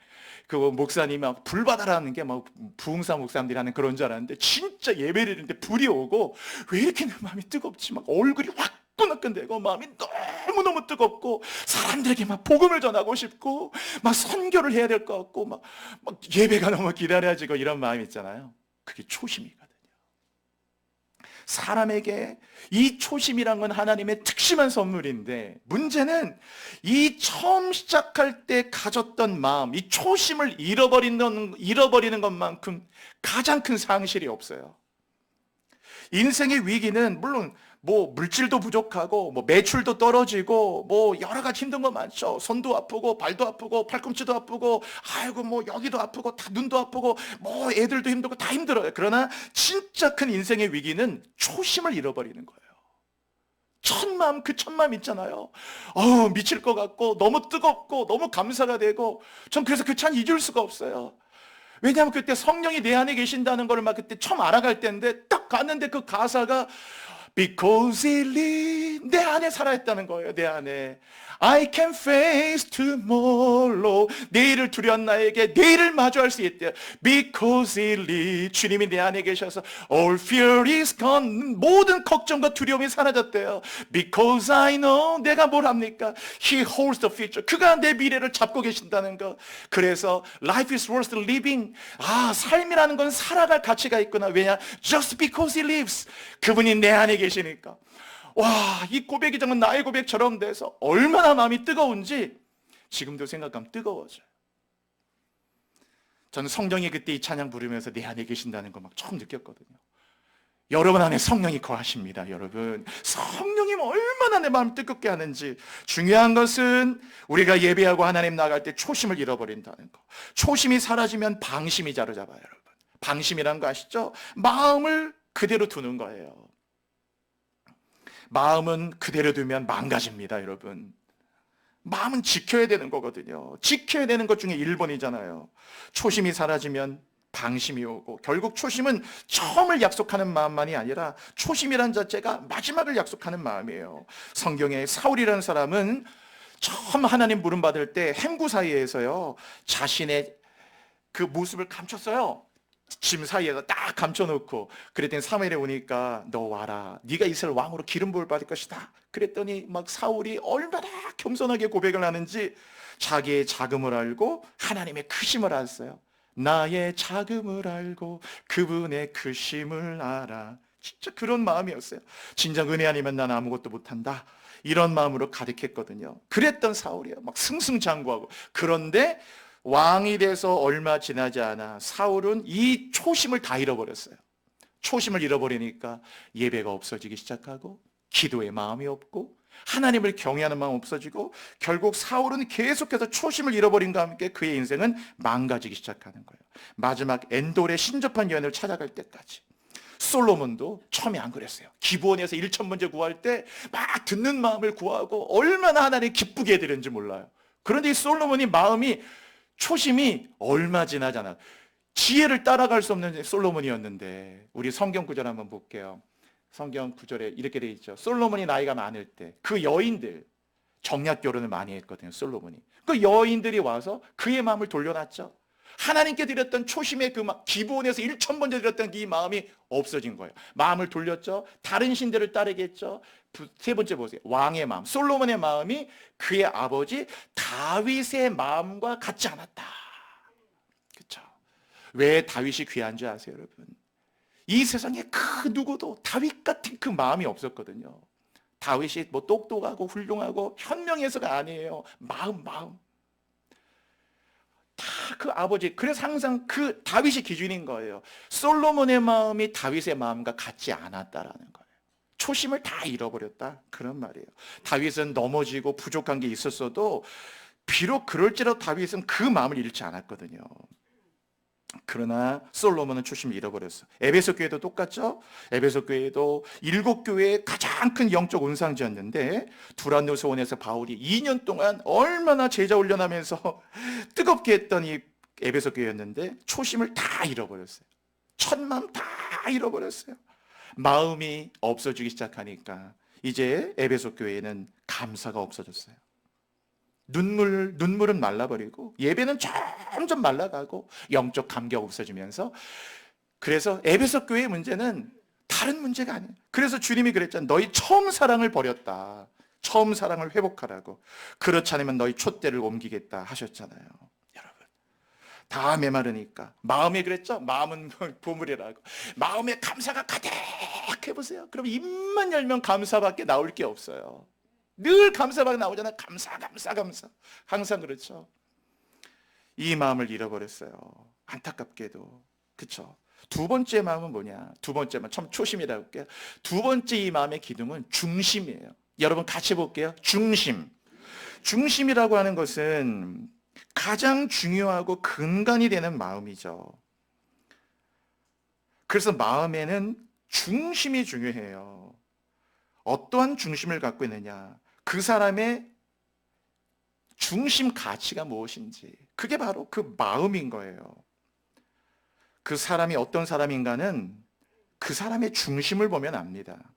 그 목사님이 막 불 받아라는 게 막 부흥사 목사님들이 하는 그런 줄 알았는데, 진짜 예배를 했는데 불이 오고 왜 이렇게 내 마음이 뜨겁지, 막 얼굴이 화끈화끈되고 마음이 너무너무 뜨겁고, 사람들에게 막 복음을 전하고 싶고 막 선교를 해야 될 것 같고 막 예배가 너무 기다려지고 이런 마음이 있잖아요. 그게 초심이거든요. 사람에게 이 초심이란 건 하나님의 특심한 선물인데, 문제는 이 처음 시작할 때 가졌던 마음, 이 초심을 잃어버리는 것만큼 가장 큰 상실이 없어요. 인생의 위기는 물론 뭐 물질도 부족하고 뭐 매출도 떨어지고 뭐 여러 가지 힘든 거 많죠. 손도 아프고 발도 아프고 팔꿈치도 아프고 아이고 뭐 여기도 아프고 다 눈도 아프고 뭐 애들도 힘들고 다 힘들어요. 그러나 진짜 큰 인생의 위기는 초심을 잃어버리는 거예요. 첫마음, 그 첫마음 있잖아요. 미칠 것 같고 너무 뜨겁고 너무 감사가 되고, 전 그래서 그 찬 잊을 수가 없어요. 왜냐하면 그때 성령이 내 안에 계신다는 걸 막 그때 처음 알아갈 때인데, 딱 갔는데 그 가사가 Because he lives, 내 안에 살아있다는 거예요. 내 안에 I can face tomorrow, 내일을 두려운 나에게 내일을 마주할 수 있대요. Because he lives, 주님이 내 안에 계셔서 All fear is gone, 모든 걱정과 두려움이 사라졌대요. Because I know, 내가 뭘 합니까? He holds the future, 그가 내 미래를 잡고 계신다는 거. 그래서 Life is worth living, 삶이라는 건 살아갈 가치가 있구나. 왜냐? Just because he lives, 그분이 내 안에 계시니까. 와, 이 고백이 정말 나의 고백처럼 돼서 얼마나 마음이 뜨거운지 지금도 생각하면 뜨거워져요. 저는 성령이 그때 이 찬양 부르면서 내 안에 계신다는 거 막 처음 느꼈거든요. 여러분 안에 성령이 거하십니다. 여러분, 성령이 얼마나 내 마음을 뜨겁게 하는지. 중요한 것은 우리가 예배하고 하나님 나갈 때 초심을 잃어버린다는 거. 초심이 사라지면 방심이 자로잡아요. 여러분, 방심이란 거 아시죠? 마음을 그대로 두는 거예요. 마음은 그대로 두면 망가집니다. 여러분, 마음은 지켜야 되는 거거든요. 지켜야 되는 것 중에 1번이잖아요. 초심이 사라지면 방심이 오고, 결국 초심은 처음을 약속하는 마음만이 아니라 초심이란 자체가 마지막을 약속하는 마음이에요. 성경에 사울이라는 사람은 처음 하나님 부름 받을 때 행구 사이에서요, 자신의 그 모습을 감췄어요. 짐 사이에서 딱 감춰놓고. 그랬더니 사무엘에 오니까 너 와라, 네가 이스라엘 왕으로 기름 부을 받을 것이다. 그랬더니 막 사울이 얼마나 겸손하게 고백을 하는지, 자기의 작음을 알고 하나님의 크심을 알았어요. 나의 작음을 알고 그분의 크심을 알아. 진짜 그런 마음이었어요. 진정 은혜 아니면 난 아무것도 못한다, 이런 마음으로 가득했거든요. 그랬던 사울이에요. 막 승승장구하고. 그런데 왕이 돼서 얼마 지나지 않아 사울은 이 초심을 다 잃어버렸어요. 초심을 잃어버리니까 예배가 없어지기 시작하고, 기도의 마음이 없고, 하나님을 경외하는 마음 없어지고, 결국 사울은 계속해서 초심을 잃어버린과 함께 그의 인생은 망가지기 시작하는 거예요. 마지막 엔돌의 신접한 여인을 찾아갈 때까지. 솔로몬도 처음에 안 그랬어요. 기브온에서 1,000번째 구할 때 막 듣는 마음을 구하고 얼마나 하나님 기쁘게 해드렸는지 몰라요. 그런데 이 솔로몬이 마음이, 초심이 얼마 지나지 않아 지혜를 따라갈 수 없는 솔로몬이었는데, 우리 성경 구절 한번 볼게요. 성경 구절에 이렇게 돼 있죠. 솔로몬이 나이가 많을 때 그 여인들, 정략 결혼을 많이 했거든요. 솔로몬이. 그 여인들이 와서 그의 마음을 돌려놨죠. 하나님께 드렸던 초심의 그 기브온에서 1,000번째 드렸던 이 마음이 없어진 거예요. 마음을 돌렸죠. 다른 신들을 따르게 했죠. 세 번째 보세요. 왕의 마음, 솔로몬의 마음이 그의 아버지 다윗의 마음과 같지 않았다. 그렇죠? 왜 다윗이 귀한 줄 아세요, 여러분? 이 세상에 그 누구도 다윗 같은 그 마음이 없었거든요. 다윗이 뭐 똑똑하고 훌륭하고 현명해서가 아니에요. 마음. 다 그 아버지. 그래서 항상 그 다윗이 기준인 거예요. 솔로몬의 마음이 다윗의 마음과 같지 않았다라는 거예요. 초심을 다 잃어버렸다, 그런 말이에요. 다윗은 넘어지고 부족한 게 있었어도 비록 그럴지라도 다윗은 그 마음을 잃지 않았거든요. 그러나 솔로몬은 초심을 잃어버렸어. 에베소 교회도 똑같죠? 에베소 교회도 7교회의 가장 큰 영적 온상지였는데 두란노 소원에서 바울이 2년 동안 얼마나 제자 훈련하면서 뜨겁게 했던 이 에베소 교회였는데 초심을 다 잃어버렸어요. 첫마음 다 잃어버렸어요. 마음이 없어지기 시작하니까 이제 에베소 교회는 감사가 없어졌어요. 눈물은 말라버리고 예배는 점점 말라가고 영적 감격 없어지면서, 그래서 에베소 교회의 문제는 다른 문제가 아니에요. 그래서 주님이 그랬잖아요. 너희 처음 사랑을 버렸다. 처음 사랑을 회복하라고. 그렇지 않으면 너희 촛대를 옮기겠다 하셨잖아요. 여러분, 다 메마르니까 마음에 그랬죠. 마음은 보물이라고. 마음에 감사가 가득해보세요. 그럼 입만 열면 감사밖에 나올 게 없어요. 늘 감사밖에 나오잖아요. 감사. 항상 그렇죠. 이 마음을 잃어버렸어요. 안타깝게도. 그렇죠. 두 번째 마음은 뭐냐? 두 번째 마음, 처음 초심이라고 할게요. 두 번째 이 마음의 기둥은 중심이에요. 여러분 같이 볼게요. 중심이라고 하는 것은 가장 중요하고 근간이 되는 마음이죠. 그래서 마음에는 중심이 중요해요. 어떠한 중심을 갖고 있느냐, 그 사람의 중심 가치가 무엇인지, 그게 바로 그 마음인 거예요. 그 사람이 어떤 사람인가는 그 사람의 중심을 보면 압니다.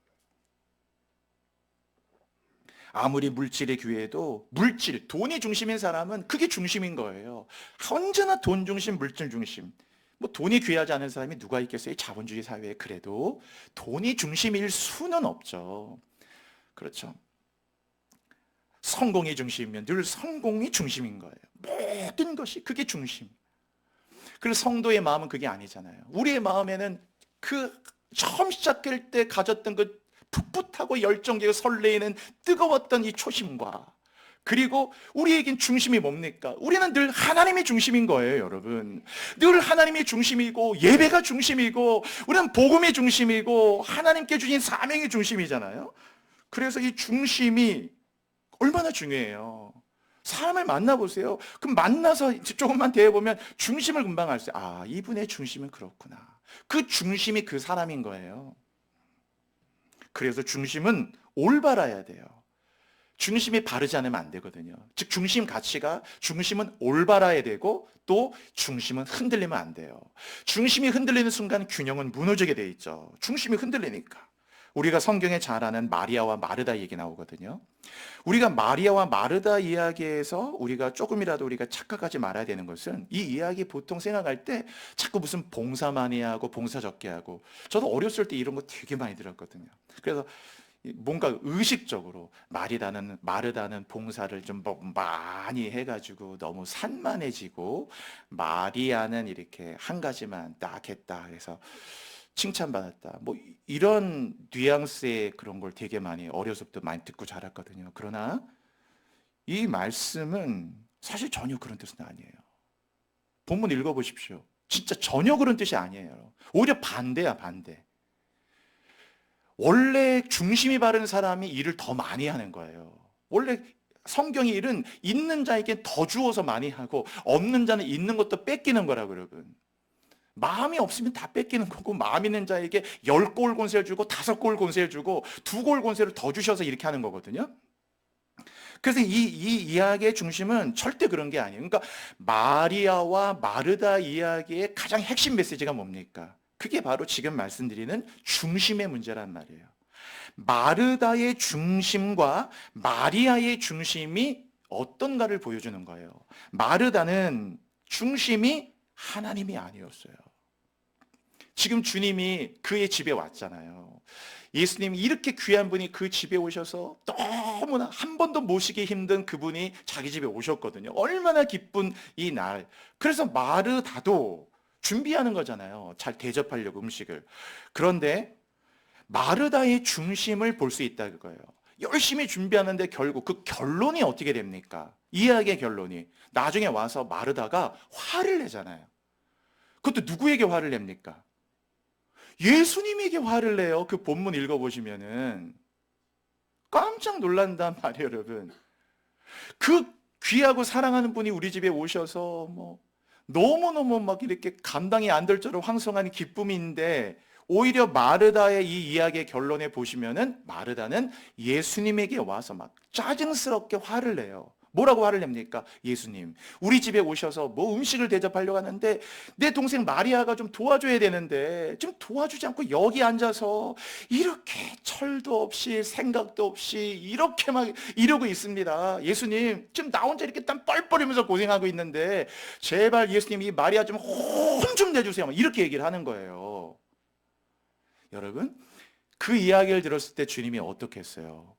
아무리 물질에 귀해도 돈이 중심인 사람은 그게 중심인 거예요. 언제나 돈 중심, 물질 중심. 뭐 돈이 귀하지 않은 사람이 누가 있겠어요? 자본주의 사회에. 그래도 돈이 중심일 수는 없죠. 그렇죠. 성공이 중심이면 늘 성공이 중심인 거예요. 모든 것이 그게 중심. 그래서 성도의 마음은 그게 아니잖아요. 우리의 마음에는 그 처음 시작할 때 가졌던 그 풋풋하고 열정적이고 설레이는 뜨거웠던 이 초심과, 그리고 우리에겐 중심이 뭡니까? 우리는 늘 하나님이 중심인 거예요, 여러분. 늘 하나님이 중심이고 예배가 중심이고 우리는 복음이 중심이고 하나님께 주신 사명이 중심이잖아요. 그래서 이 중심이 얼마나 중요해요. 사람을 만나보세요. 그럼 만나서 조금만 대해보면 중심을 금방 알 수 있어요. 아, 이분의 중심은 그렇구나. 그 중심이 그 사람인 거예요. 그래서 중심은 올바라야 돼요. 중심이 바르지 않으면 안 되거든요. 즉 중심 가치가, 중심은 올바라야 되고 또 중심은 흔들리면 안 돼요. 중심이 흔들리는 순간 균형은 무너지게 돼 있죠. 중심이 흔들리니까. 우리가 성경에 잘 아는 마리아와 마르다 얘기 나오거든요. 우리가 마리아와 마르다 이야기에서 우리가 조금이라도 우리가 착각하지 말아야 되는 것은, 이 이야기 보통 생각할 때 자꾸 무슨 봉사 많이 하고 봉사 적게 하고, 저도 어렸을 때 이런 거 되게 많이 들었거든요. 그래서 뭔가 의식적으로 마르다는 봉사를 좀 많이 해가지고 너무 산만해지고, 마리아는 이렇게 한 가지만 딱 했다 해서 칭찬받았다. 뭐 이런 뉘앙스의 그런 걸 되게 많이 어려서부터 많이 듣고 자랐거든요. 그러나 이 말씀은 사실 전혀 그런 뜻은 아니에요. 본문 읽어보십시오. 진짜 전혀 그런 뜻이 아니에요. 오히려 반대야, 반대. 원래 중심이 바른 사람이 일을 더 많이 하는 거예요. 원래 성경의 일은 있는 자에게 더 주어서 많이 하고 없는 자는 있는 것도 뺏기는 거라고, 여러분. 마음이 없으면 다 뺏기는 거고, 마음 있는 자에게 10골 권세를 주고 5골 권세를 주고 2골 권세를 더 주셔서 이렇게 하는 거거든요. 그래서 이 이야기의 중심은 절대 그런 게 아니에요. 그러니까 마리아와 마르다 이야기의 가장 핵심 메시지가 뭡니까? 그게 바로 지금 말씀드리는 중심의 문제란 말이에요. 마르다의 중심과 마리아의 중심이 어떤가를 보여주는 거예요. 마르다는 중심이 하나님이 아니었어요. 지금 주님이 그의 집에 왔잖아요. 예수님이 이렇게 귀한 분이 그 집에 오셔서 너무나 한 번도 모시기 힘든 그분이 자기 집에 오셨거든요. 얼마나 기쁜 이 날. 그래서 마르다도 준비하는 거잖아요. 잘 대접하려고 음식을. 그런데 마르다의 중심을 볼 수 있다 그거예요. 열심히 준비하는데 결국 그 결론이 어떻게 됩니까? 이야기의 결론이 나중에 와서 마르다가 화를 내잖아요. 그것도 누구에게 화를 냅니까? 예수님에게 화를 내요. 그 본문 읽어보시면은 깜짝 놀란단 말이에요, 여러분. 그 귀하고 사랑하는 분이 우리 집에 오셔서 뭐 너무너무 막 이렇게 감당이 안 될 정도로 황송한 기쁨인데, 오히려 마르다의 이 이야기의 결론에 보시면은 마르다는 예수님에게 와서 막 짜증스럽게 화를 내요. 뭐라고 화를 냅니까? 예수님, 우리 집에 오셔서 뭐 음식을 대접하려고 하는데 내 동생 마리아가 좀 도와줘야 되는데 좀 도와주지 않고 여기 앉아서 이렇게 철도 없이 생각도 없이 이렇게 막 이러고 있습니다. 예수님, 지금 나 혼자 이렇게 땀 뻘뻘 흘리면서 고생하고 있는데 제발 예수님 이 마리아 좀 혼 좀 내주세요. 막 이렇게 얘기를 하는 거예요. 여러분, 그 이야기를 들었을 때 주님이 어떻게 했어요?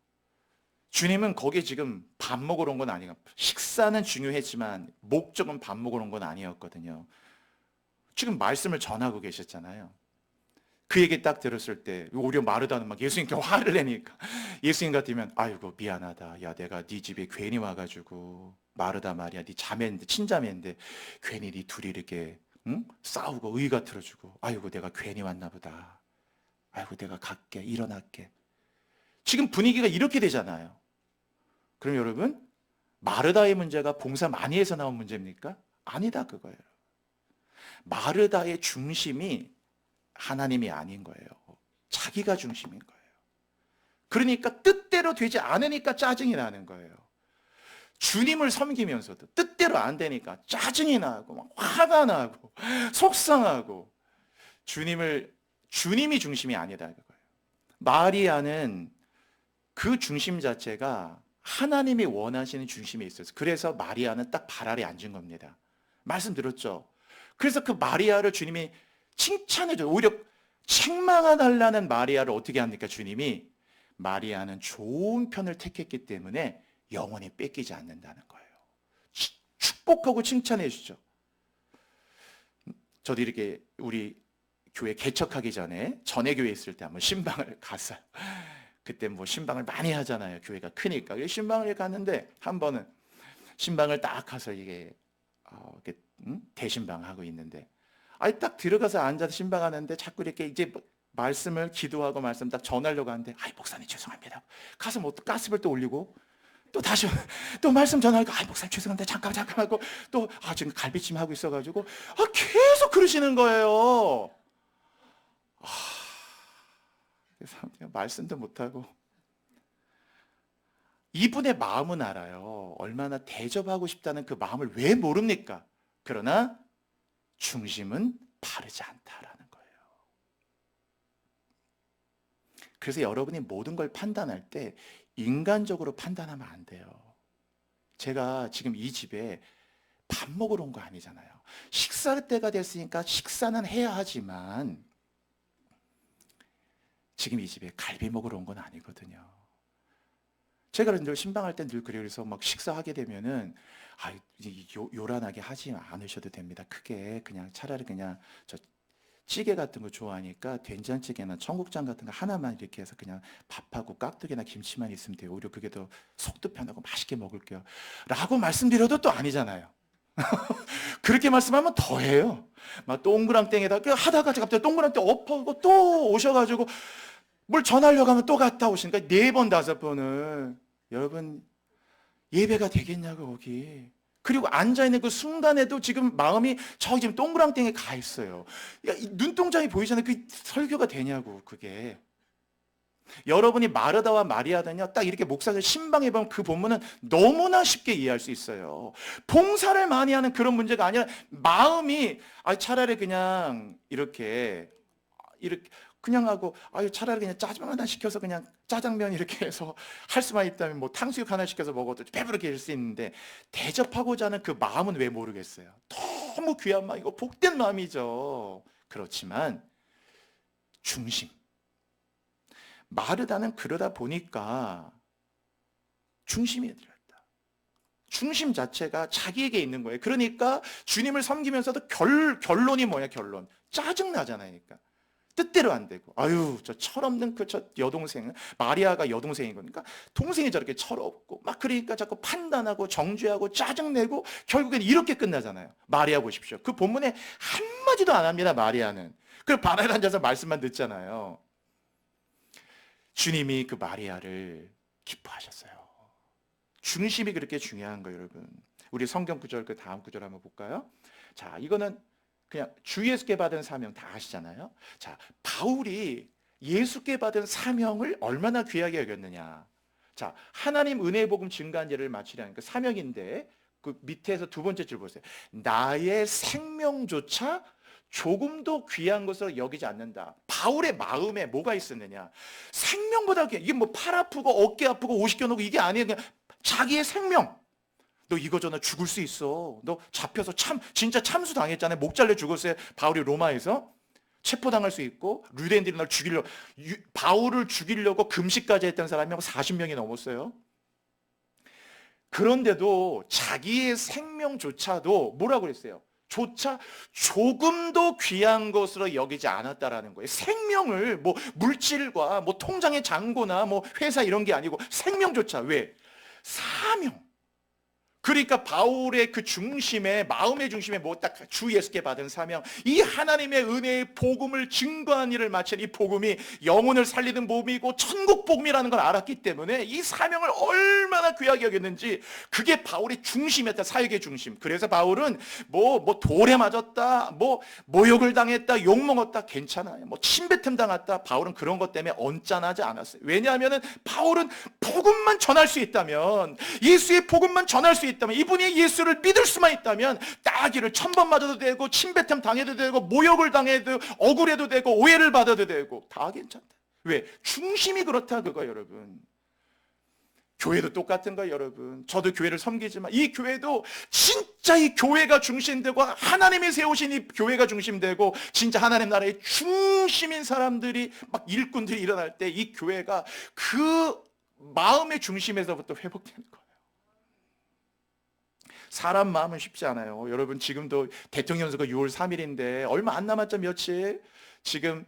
주님은 거기에 지금 밥 먹으러 온 건 아니에요. 식사는 중요했지만 목적은 밥 먹으러 온 건 아니었거든요. 지금 말씀을 전하고 계셨잖아요. 그 얘기 딱 들었을 때 오히려 마르다는 막 예수님께 화를 내니까, 예수님 같으면 아이고 미안하다. 야, 내가 네 집에 괜히 와가지고, 마르다 말이야, 네 자매인데 친자매인데 괜히 네 둘이 이렇게 싸우고 의가 틀어주고, 아이고 내가 괜히 왔나 보다. 아이고 내가 갈게, 일어날게. 지금 분위기가 이렇게 되잖아요. 그럼 여러분, 마르다의 문제가 봉사 많이 해서 나온 문제입니까? 아니다 그거예요. 마르다의 중심이 하나님이 아닌 거예요. 자기가 중심인 거예요. 그러니까 뜻대로 되지 않으니까 짜증이 나는 거예요. 주님을 섬기면서도 뜻대로 안 되니까 짜증이 나고 막 화가 나고 속상하고, 주님이 중심이 아니다 그거예요. 마리아는 그 중심 자체가 하나님이 원하시는 중심에 있어서, 그래서 마리아는 딱 발 아래 앉은 겁니다. 말씀드렸죠. 그래서 그 마리아를 주님이 칭찬해줘요. 오히려 책망해달라는 마리아를 어떻게 합니까? 주님이 마리아는 좋은 편을 택했기 때문에 영원히 뺏기지 않는다는 거예요. 축복하고 칭찬해 주죠. 저도 이렇게 우리 교회 개척하기 전에 교회 있을 때 한번 신방을 갔어요. 그때 뭐 신방을 많이 하잖아요. 교회가 크니까. 신방을 갔는데 한 번은 신방을 딱 가서 이게 대신방 하고 있는데, 딱 들어가서 앉아서 신방하는데 자꾸 이렇게 이제 말씀을 기도하고 말씀 딱 전하려고 하는데, 목사님 죄송합니다. 가서 뭐 가스불 또 올리고 또 다시 또 말씀 전하니까, 목사님 죄송합니다. 잠깐 하고 또 지금 갈비찜 하고 있어가지고 계속 그러시는 거예요. 그래서 말씀도 못하고. 이분의 마음은 알아요. 얼마나 대접하고 싶다는 그 마음을 왜 모릅니까? 그러나 중심은 바르지 않다라는 거예요. 그래서 여러분이 모든 걸 판단할 때 인간적으로 판단하면 안 돼요. 제가 지금 이 집에 밥 먹으러 온 거 아니잖아요. 식사 때가 됐으니까 식사는 해야 하지만 지금 이 집에 갈비 먹으러 온 건 아니거든요. 제가 늘 신방할 때 늘 그래서 막 식사하게 되면은 요란하게 하지 않으셔도 됩니다. 크게 그냥 차라리 그냥 저 찌개 같은 거 좋아하니까 된장찌개나 청국장 같은 거 하나만 이렇게 해서 그냥 밥하고 깍두기나 김치만 있으면 돼요. 오히려 그게 더 속도 편하고 맛있게 먹을게요. 라고 말씀드려도 또 아니잖아요. 그렇게 말씀하면 더해요. 막 동그랑땡에다 하다가 갑자기 동그랑땡 엎어고 또 오셔가지고 뭘 전하려고 하면 또 갔다 오시니까 4번 5번을. 여러분, 예배가 되겠냐고 거기. 그리고 앉아있는 그 순간에도 지금 마음이 저기 지금 동그랑땡에 가 있어요. 눈동자에 보이잖아요. 그 설교가 되냐고 그게. 여러분이 마르다와 마리아는요, 딱 이렇게 목사들 신방에 보면 그 본문은 너무나 쉽게 이해할 수 있어요. 봉사를 많이 하는 그런 문제가 아니라 마음이 차라리 그냥 이렇게 그냥 하고, 차라리 그냥 짜장면 하나 시켜서 그냥 짜장면 이렇게 해서 할 수만 있다면 뭐 탕수육 하나 시켜서 먹어도 배부르게 할 수 있는데, 대접하고자 하는 그 마음은 왜 모르겠어요. 너무 귀한 마음이고 복된 마음이죠. 그렇지만 중심, 마르다는 그러다 보니까 중심이 들었다. 중심 자체가 자기에게 있는 거예요. 그러니까 주님을 섬기면서도 결론이 뭐야? 결론. 짜증나잖아요. 그러니까. 뜻대로 안 되고, 아유, 저 철없는 그 저 여동생, 마리아가 여동생인 거니까 동생이 저렇게 철없고 막, 그러니까 자꾸 판단하고 정죄하고 짜증내고 결국엔 이렇게 끝나잖아요. 마리아 보십시오. 그 본문에 한마디도 안 합니다. 마리아는. 그 바닥에 앉아서 말씀만 듣잖아요. 주님이 그 마리아를 기뻐하셨어요. 중심이 그렇게 중요한 거예요, 여러분. 우리 성경 구절, 그 다음 구절 한번 볼까요? 자, 이거는 그냥 주 예수께 받은 사명 다 아시잖아요. 자, 바울이 예수께 받은 사명을 얼마나 귀하게 여겼느냐. 자, 하나님 은혜의 복음 증거한 일을 마치려는 그 사명인데, 그 밑에서 두 번째 줄 보세요. 나의 생명조차 조금도 귀한 것으로 여기지 않는다. 바울의 마음에 뭐가 있었느냐? 생명보다 귀한, 이게 뭐 팔 아프고 어깨 아프고 옷이 껴놓고 이게 아니에요. 그냥 자기의 생명. 너 이거 저나 죽을 수 있어. 너 잡혀서 진짜 참수 당했잖아요. 목 잘려 죽었어요. 바울이 로마에서 체포당할 수 있고, 류대인들이 날 죽이려고, 바울을 죽이려고 금식까지 했던 사람이 40명이 넘었어요. 그런데도 자기의 생명조차도 뭐라고 그랬어요? 조차 조금도 귀한 것으로 여기지 않았다라는 거예요. 생명을 뭐 물질과 뭐 통장의 잔고나 뭐 회사 이런 게 아니고 생명조차. 왜? 사명. 그러니까 바울의 그 중심에, 마음의 중심에 뭐 딱 주 예수께 받은 사명, 이 하나님의 은혜의 복음을 증거한 일을 마친 이 복음이 영혼을 살리는 복음이고 천국 복음이라는 걸 알았기 때문에 이 사명을 얼마나 귀하게 여겼는지, 그게 바울의 중심이었다. 사역의 중심. 그래서 바울은 뭐 돌에 맞았다, 뭐 모욕을 당했다, 욕먹었다, 괜찮아요. 뭐 침뱉음 당했다. 바울은 그런 것 때문에 언짢아하지 않았어요. 왜냐하면 바울은 복음만 전할 수 있다면, 예수의 복음만 전할 수 있다면, 이분이 예수를 믿을 수만 있다면 따기를 1000번 맞아도 되고, 침뱉음 당해도 되고, 모욕을 당해도, 억울해도 되고, 오해를 받아도 되고, 다 괜찮다. 왜? 중심이 그렇다, 그거 여러분. 교회도 똑같은 거예요, 여러분. 저도 교회를 섬기지만 이 교회도 진짜 이 교회가 중심되고, 하나님이 세우신 이 교회가 중심되고, 진짜 하나님 나라의 중심인 사람들이, 막 일꾼들이 일어날 때 이 교회가 그 마음의 중심에서부터 회복되는 거예요. 사람 마음은 쉽지 않아요. 여러분, 지금도 대통령 선거 6월 3일인데 얼마 안 남았죠, 며칠. 지금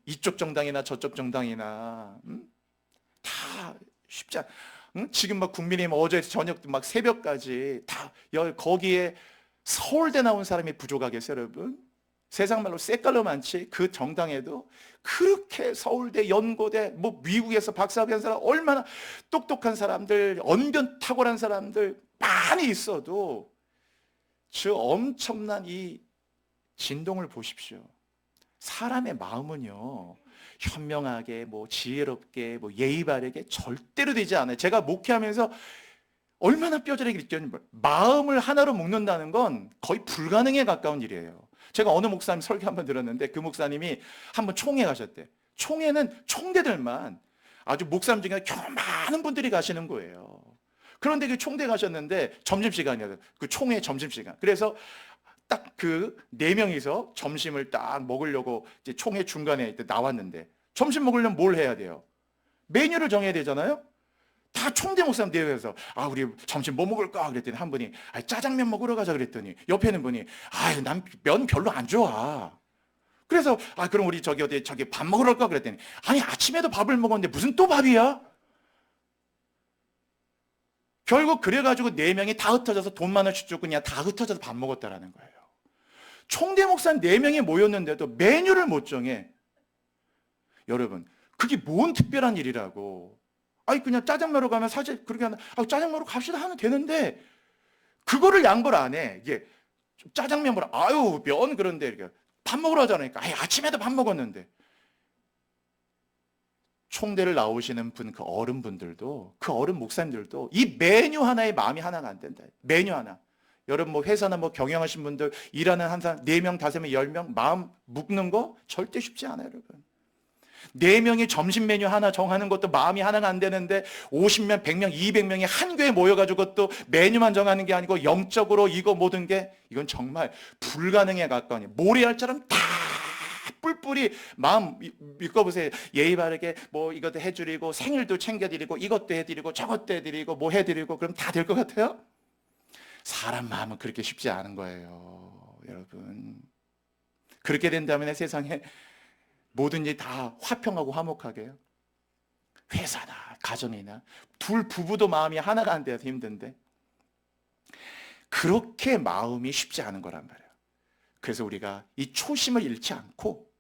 이쪽 정당이나 저쪽 정당이나 다 쉽지 않아. 지금 막 국민의힘 어제 저녁 막 새벽까지 다 거기에 서울대 나온 사람이 부족하겠어요, 여러분? 세상 말로 쎄깔로 많지. 그 정당에도 그렇게 서울대, 연고대, 뭐 미국에서 박사학위 한 사람, 얼마나 똑똑한 사람들, 언변 탁월한 사람들 많이 있어도 저 엄청난 이 진동을 보십시오. 사람의 마음은요, 현명하게, 뭐 지혜롭게, 뭐 예의 바르게 절대로 되지 않아요. 제가 목회하면서 얼마나 뼈저리게 느꼈는지, 마음을 하나로 묶는다는 건 거의 불가능에 가까운 일이에요. 제가 어느 목사님 설교 한번 들었는데, 그 목사님이 한번 총회 가셨대. 총회는 총대들만, 아주 목사님 중에 많은 분들이 가시는 거예요. 그런데 그 총대 가셨는데 점심시간이었어요. 그 총회 점심시간. 그래서 딱 그 4명이서 점심을 딱 먹으려고 이제 총회 중간에 나왔는데, 점심 먹으려면 뭘 해야 돼요? 메뉴를 정해야 되잖아요? 다 총대 목사님 대회에서, 우리 점심 뭐 먹을까? 그랬더니 한 분이, 짜장면 먹으러 가자 그랬더니, 옆에 있는 분이, 난 면 별로 안 좋아. 그래서, 그럼 우리 저기 밥 먹으러 갈까? 그랬더니, 아침에도 밥을 먹었는데 무슨 또 밥이야? 결국 그래가지고 4명이 다 흩어져서 돈 10,000원씩 주고 그냥 다 흩어져서 밥 먹었다라는 거예요. 총대 목사님 4명이 모였는데도 메뉴를 못 정해. 여러분, 그게 뭔 특별한 일이라고. 그냥 짜장면으로 가면 사실 그렇게 하나, 짜장면으로 갑시다 하면 되는데, 그거를 양보를 안 해. 이게 짜장면 뭐라, 면 그런데 이렇게 밥 먹으러 하자니까, 아침에도 밥 먹었는데. 총대를 나오시는 분, 그 어른분들도, 그 어른 목사님들도 이 메뉴 하나에 마음이 하나가 안 된다. 메뉴 하나. 여러분, 뭐 회사나 뭐 경영하신 분들, 일하는 한 사람 4명, 5명, 10명 마음 묶는 거 절대 쉽지 않아요, 여러분. 4명이 점심 메뉴 하나 정하는 것도 마음이 하나가 안 되는데, 50명, 100명, 200명이 한 교회에 모여가지고 또 메뉴만 정하는 게 아니고 영적으로 이거 모든 게, 이건 정말 불가능에 가까우니 모래알처럼 다 뿔뿔이 마음 믿고보세요. 예의 바르게 뭐 이것도 해드리고, 생일도 챙겨드리고, 이것도 해드리고, 저것도 해드리고, 뭐 해드리고, 그럼 다 될 것 같아요? 사람 마음은 그렇게 쉽지 않은 거예요, 여러분. 그렇게 된다면 세상에 모든 일이 다 화평하고 화목하게요. 회사나 가정이나 둘 부부도 마음이 하나가 안 돼서 힘든데 그렇게 마음이 쉽지 않은 거란 말이에요. 그래서 우리가 이 초심을 잃지 않고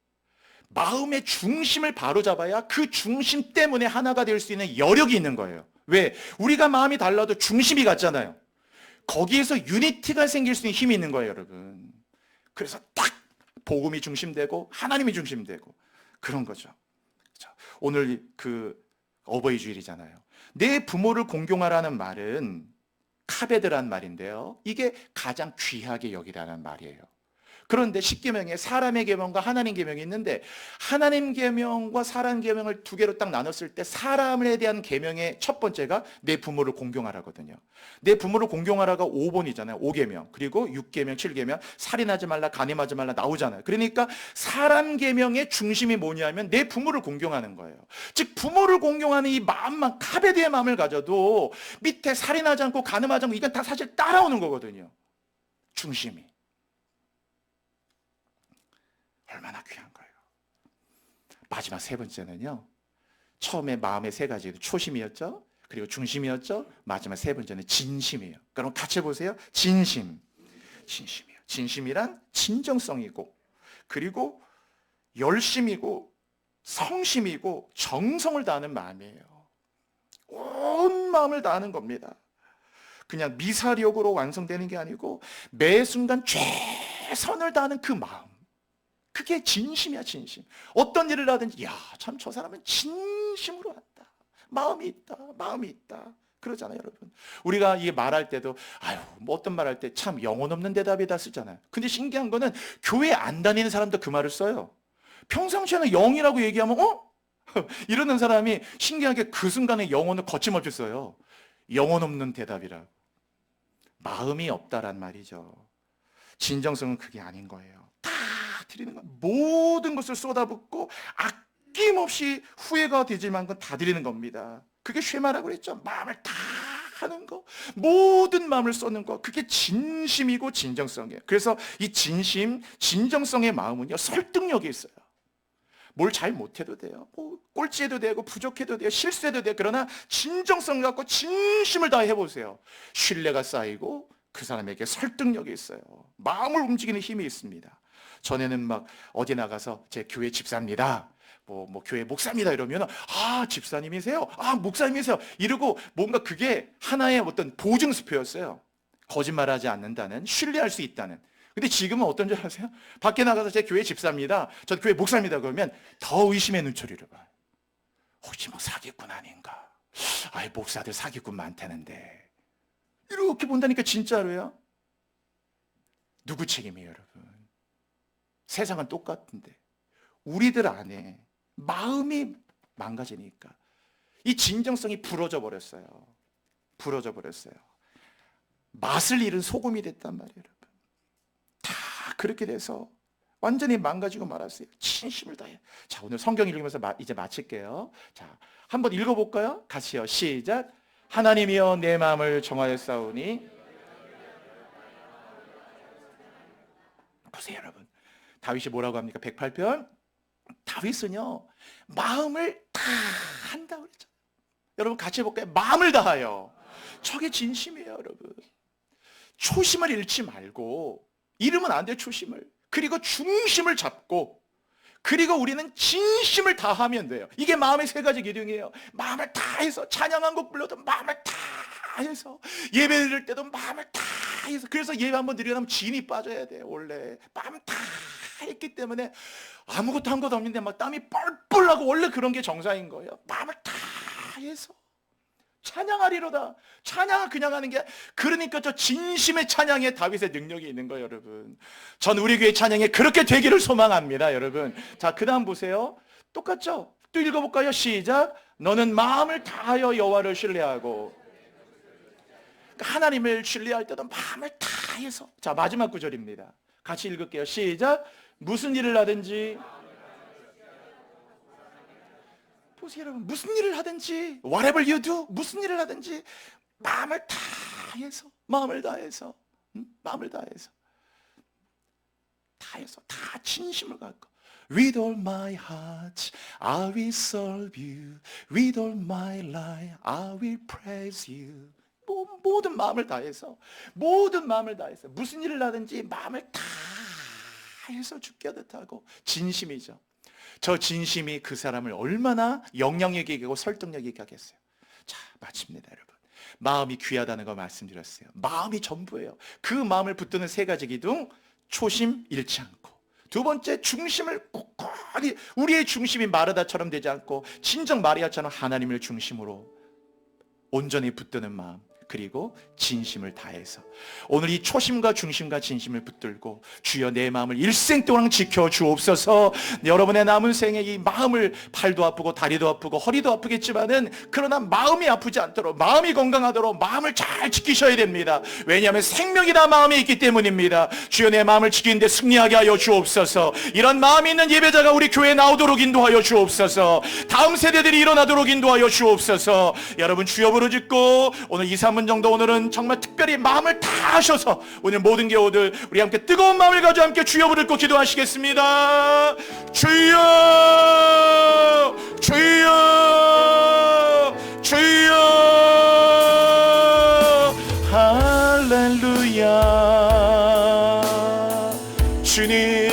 마음의 중심을 바로잡아야 그 중심 때문에 하나가 될 수 있는 여력이 있는 거예요. 왜? 우리가 마음이 달라도 중심이 같잖아요. 거기에서 유니티가 생길 수 있는 힘이 있는 거예요, 여러분. 그래서 딱 복음이 중심되고 하나님이 중심되고 그런 거죠. 오늘 그 어버이 주일이잖아요. 내 부모를 공경하라는 말은 카베드란 말인데요. 이게 가장 귀하게 여기라는 말이에요. 그런데 십계명에 사람의 계명과 하나님 계명이 있는데 하나님 계명과 사람 계명을 두 개로 딱 나눴을 때 사람에 대한 계명의 첫 번째가 내 부모를 공경하라거든요. 내 부모를 공경하라가 5번이잖아요. 5계명. 그리고 6계명, 7계명 살인하지 말라, 간음하지 말라 나오잖아요. 그러니까 사람 계명의 중심이 뭐냐면 내 부모를 공경하는 거예요. 즉 부모를 공경하는 이 마음만 카베드의 마음을 가져도 밑에 살인하지 않고 간음하지 않고 이건 다 사실 따라오는 거거든요. 중심이. 얼마나 귀한 거예요. 마지막 세 번째는요. 처음에 마음의 세 가지 초심이었죠. 그리고 중심이었죠. 마지막 세 번째는 진심이에요. 그럼 같이 해보세요. 진심. 진심이에요. 진심이란 진정성이고 그리고 열심이고 성심이고 정성을 다하는 마음이에요. 온 마음을 다하는 겁니다. 그냥 미사력으로 완성되는 게 아니고 매 순간 최선을 다하는 그 마음. 그게 진심이야, 진심. 어떤 일을 하든지, 야, 참 저 사람은 진심으로 한다. 마음이 있다, 마음이 있다. 그러잖아요, 여러분. 우리가 이게 말할 때도, 아유, 뭐 어떤 말할 때 참 영혼 없는 대답이다 쓰잖아요. 근데 신기한 거는 교회 안 다니는 사람도 그 말을 써요. 평상시에는 영이라고 얘기하면, 이러는 사람이 신기하게 그 순간에 영혼을 거침없이 써요. 영혼 없는 대답이라고. 마음이 없다란 말이죠. 진정성은 그게 아닌 거예요. 드리는 건 모든 것을 쏟아붓고 아낌없이 후회가 되지만 그건 다 드리는 겁니다. 그게 쉐마라고 그랬죠. 마음을 다 하는 거, 모든 마음을 쏟는 거, 그게 진심이고 진정성이에요. 그래서 이 진심, 진정성의 마음은요 설득력이 있어요. 뭘 잘 못해도 돼요. 뭐 꼴찌해도 되고 부족해도 돼요. 실수해도 돼요. 그러나 진정성 갖고 진심을 다 해보세요. 신뢰가 쌓이고 그 사람에게 설득력이 있어요. 마음을 움직이는 힘이 있습니다. 전에는 막 어디 나가서 제 교회 집사입니다. 뭐 교회 목사입니다 이러면 아 집사님이세요? 아 목사님이세요? 이러고 뭔가 그게 하나의 어떤 보증수표였어요. 거짓말하지 않는다는, 신뢰할 수 있다는. 근데 지금은 어떤 줄 아세요? 밖에 나가서 제 교회 집사입니다. 저 교회 목사입니다 그러면 더 의심의 눈초리를 봐요. 혹시 뭐 사기꾼 아닌가? 아이 목사들 사기꾼 많다는데. 이렇게 본다니까 진짜로요. 누구 책임이에요 여러분? 세상은 똑같은데 우리들 안에 마음이 망가지니까 이 진정성이 부러져 버렸어요. 부러져 버렸어요. 맛을 잃은 소금이 됐단 말이에요 여러분. 다 그렇게 돼서 완전히 망가지고 말았어요. 진심을 다해. 자 오늘 성경 읽으면서 이제 마칠게요. 자 한번 읽어볼까요? 같이요. 시작. 하나님이여 내 마음을 정하였사오니. 보세요 여러분. 다윗이 뭐라고 합니까? 108편. 다윗은요 마음을 다 한다 그랬죠. 여러분 같이 해볼까요? 마음을 다하여. 저게 진심이에요 여러분. 초심을 잃지 말고 잃으면 안 돼요 초심을. 그리고 중심을 잡고 그리고 우리는 진심을 다하면 돼요. 이게 마음의 세 가지 기둥이에요. 마음을 다해서 찬양한 곡 불러도 마음을 다해서 예배 드릴 때도 마음을 다해서. 그래서 예배 한번 드리고 나면 진이 빠져야 돼요. 원래 마음을 다 했기 때문에 아무것도 한 것 없는데 막 땀이 뻘뻘 나고 원래 그런 게 정상인 거예요. 마음을 다해서 찬양하리로다. 찬양을 그냥 하는 게, 그러니까 저 진심의 찬양에 다윗의 능력이 있는 거예요 여러분. 전 우리 교회 찬양이 그렇게 되기를 소망합니다 여러분. 자 그 다음 보세요. 똑같죠? 또 읽어볼까요? 시작. 너는 마음을 다하여 여호와를 신뢰하고. 그러니까 하나님을 신뢰할 때도 마음을 다해서. 자 마지막 구절입니다. 같이 읽을게요. 시작. 무슨 일을 하든지. 보세요 여러분. 무슨 일을 하든지, whatever you do, 무슨 일을 하든지 마음을 다 다해서, 마음을 다해서, 마음을 다해서, 다 진심을 갖고 With all my heart I will serve you, With all my life I will praise you. 모든 마음을 다해서, 모든 마음을 다해서, 무슨 일을 하든지 마음을 다해서 주께 하듯하고, 진심이죠. 저 진심이 그 사람을 얼마나 영향력이 있고 설득력이 있게 하겠어요. 자, 마칩니다, 여러분. 마음이 귀하다는 거 말씀드렸어요. 마음이 전부예요. 그 마음을 붙드는 세 가지 기둥: 초심 잃지 않고, 두 번째, 중심을 꼿꼿이, 우리의 중심이 마르다처럼 되지 않고 진정 마리아처럼 하나님을 중심으로 온전히 붙드는 마음, 그리고 진심을 다해서 오늘 이 초심과 중심과 진심을 붙들고, 주여 내 마음을 일생 동안 지켜주옵소서. 여러분의 남은 생에 이 마음을, 팔도 아프고 다리도 아프고 허리도 아프겠지만은 그러나 마음이 아프지 않도록, 마음이 건강하도록 마음을 잘 지키셔야 됩니다. 왜냐하면 생명이나 마음이 있기 때문입니다. 주여 내 마음을 지키는데 승리하게 하여 주옵소서. 이런 마음이 있는 예배자가 우리 교회에 나오도록 인도하여 주옵소서. 다음 세대들이 일어나도록 인도하여 주옵소서. 여러분, 주여 부르짖고 오늘 2, 3분 정도, 오늘은 정말 특별히 마음을 다 하셔서 오늘 모든 교우들 우리 함께 뜨거운 마음을 가지고 함께 주여 부르고 기도하시겠습니다. 주여, 주여, 주여. 할렐루야. 주님,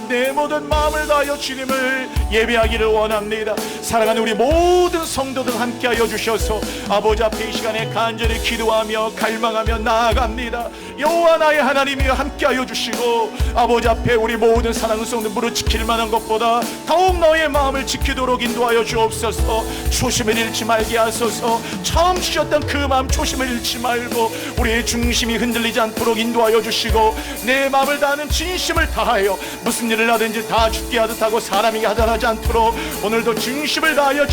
내 모든 마음을 다하여 주님을 예배하기를 원합니다. 사랑하는 우리 모든 성도들 함께하여 주셔서 아버지 앞에 이 시간에 간절히 기도하며 갈망하며 나아갑니다. 여호와 나의 하나님이여 함께하여 주시고, 아버지 앞에 우리 모든 사랑하는 성도들 무릇 지킬 만한 것보다 더욱 너의 마음을 지키도록 인도하여 주옵소서. 초심을 잃지 말게 하소서. 처음 주셨던 그 마음 초심을 잃지 말고 우리의 중심이 흔들리지 않도록 인도하여 주시고, 내 마음을 다하는 진심을 다하여 무슨 일을 하든지 다 주께 하듯 하고 사람에게 하달하지 않도록 오늘도 진심을 다하여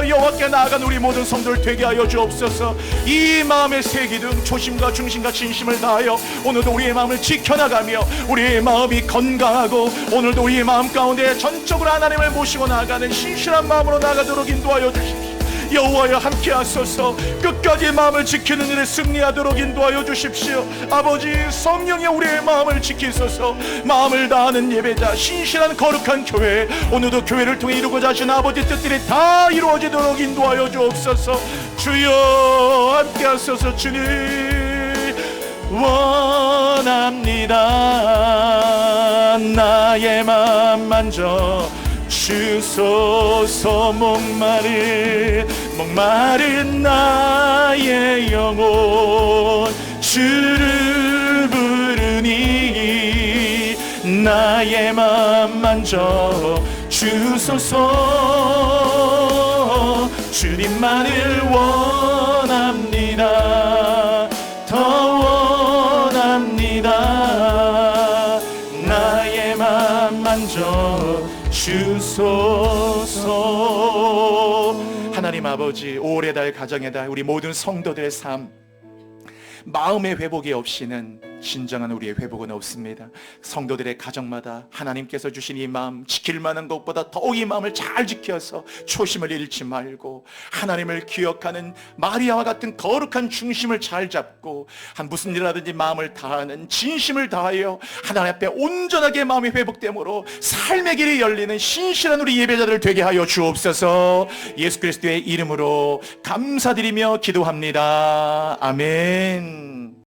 여호와께 나아간 우리 모든 성도를 되게 하여 주옵소서. 이 마음의 세 기둥, 초심과 중심과 진심을 다하여 오늘도 우리의 마음을 지켜나가며 우리의 마음이 건강하고 오늘도 우리의 마음 가운데 전적으로 하나님을 모시고 나아가는 신실한 마음으로 나아가도록 인도하여 주십시오. 여호와여 함께 하소서. 끝까지 마음을 지키는 일에 승리하도록 인도하여 주십시오. 아버지, 성령의 우리의 마음을 지키소서. 마음을 다하는 예배자, 신실한 거룩한 교회, 오늘도 교회를 통해 이루고자 하신 아버지 뜻들이 다 이루어지도록 인도하여 주옵소서. 주여 함께 하소서. 주님 원합니다. 나의 마음 만져 주소서. 목마른 나의 영혼 주를 부르니 나의 마음 만져 주소서. 주님만을 원합니다. 더 원합니다. 나의 마음 만져 주소서. 하나님 아버지, 올해 달 가정의 달 우리 모든 성도들의 삶, 마음의 회복이 없이는 진정한 우리의 회복은 없습니다. 성도들의 가정마다 하나님께서 주신 이 마음, 지킬 만한 것보다 더욱 이 마음을 잘 지켜서 초심을 잃지 말고 하나님을 기억하는 마리아와 같은 거룩한 중심을 잘 잡고 한 무슨 일 하든지 마음을 다하는 진심을 다하여 하나님 앞에 온전하게 마음이 회복됨으로 삶의 길이 열리는 신실한 우리 예배자들 되게 하여 주옵소서. 예수 그리스도의 이름으로 감사드리며 기도합니다. 아멘.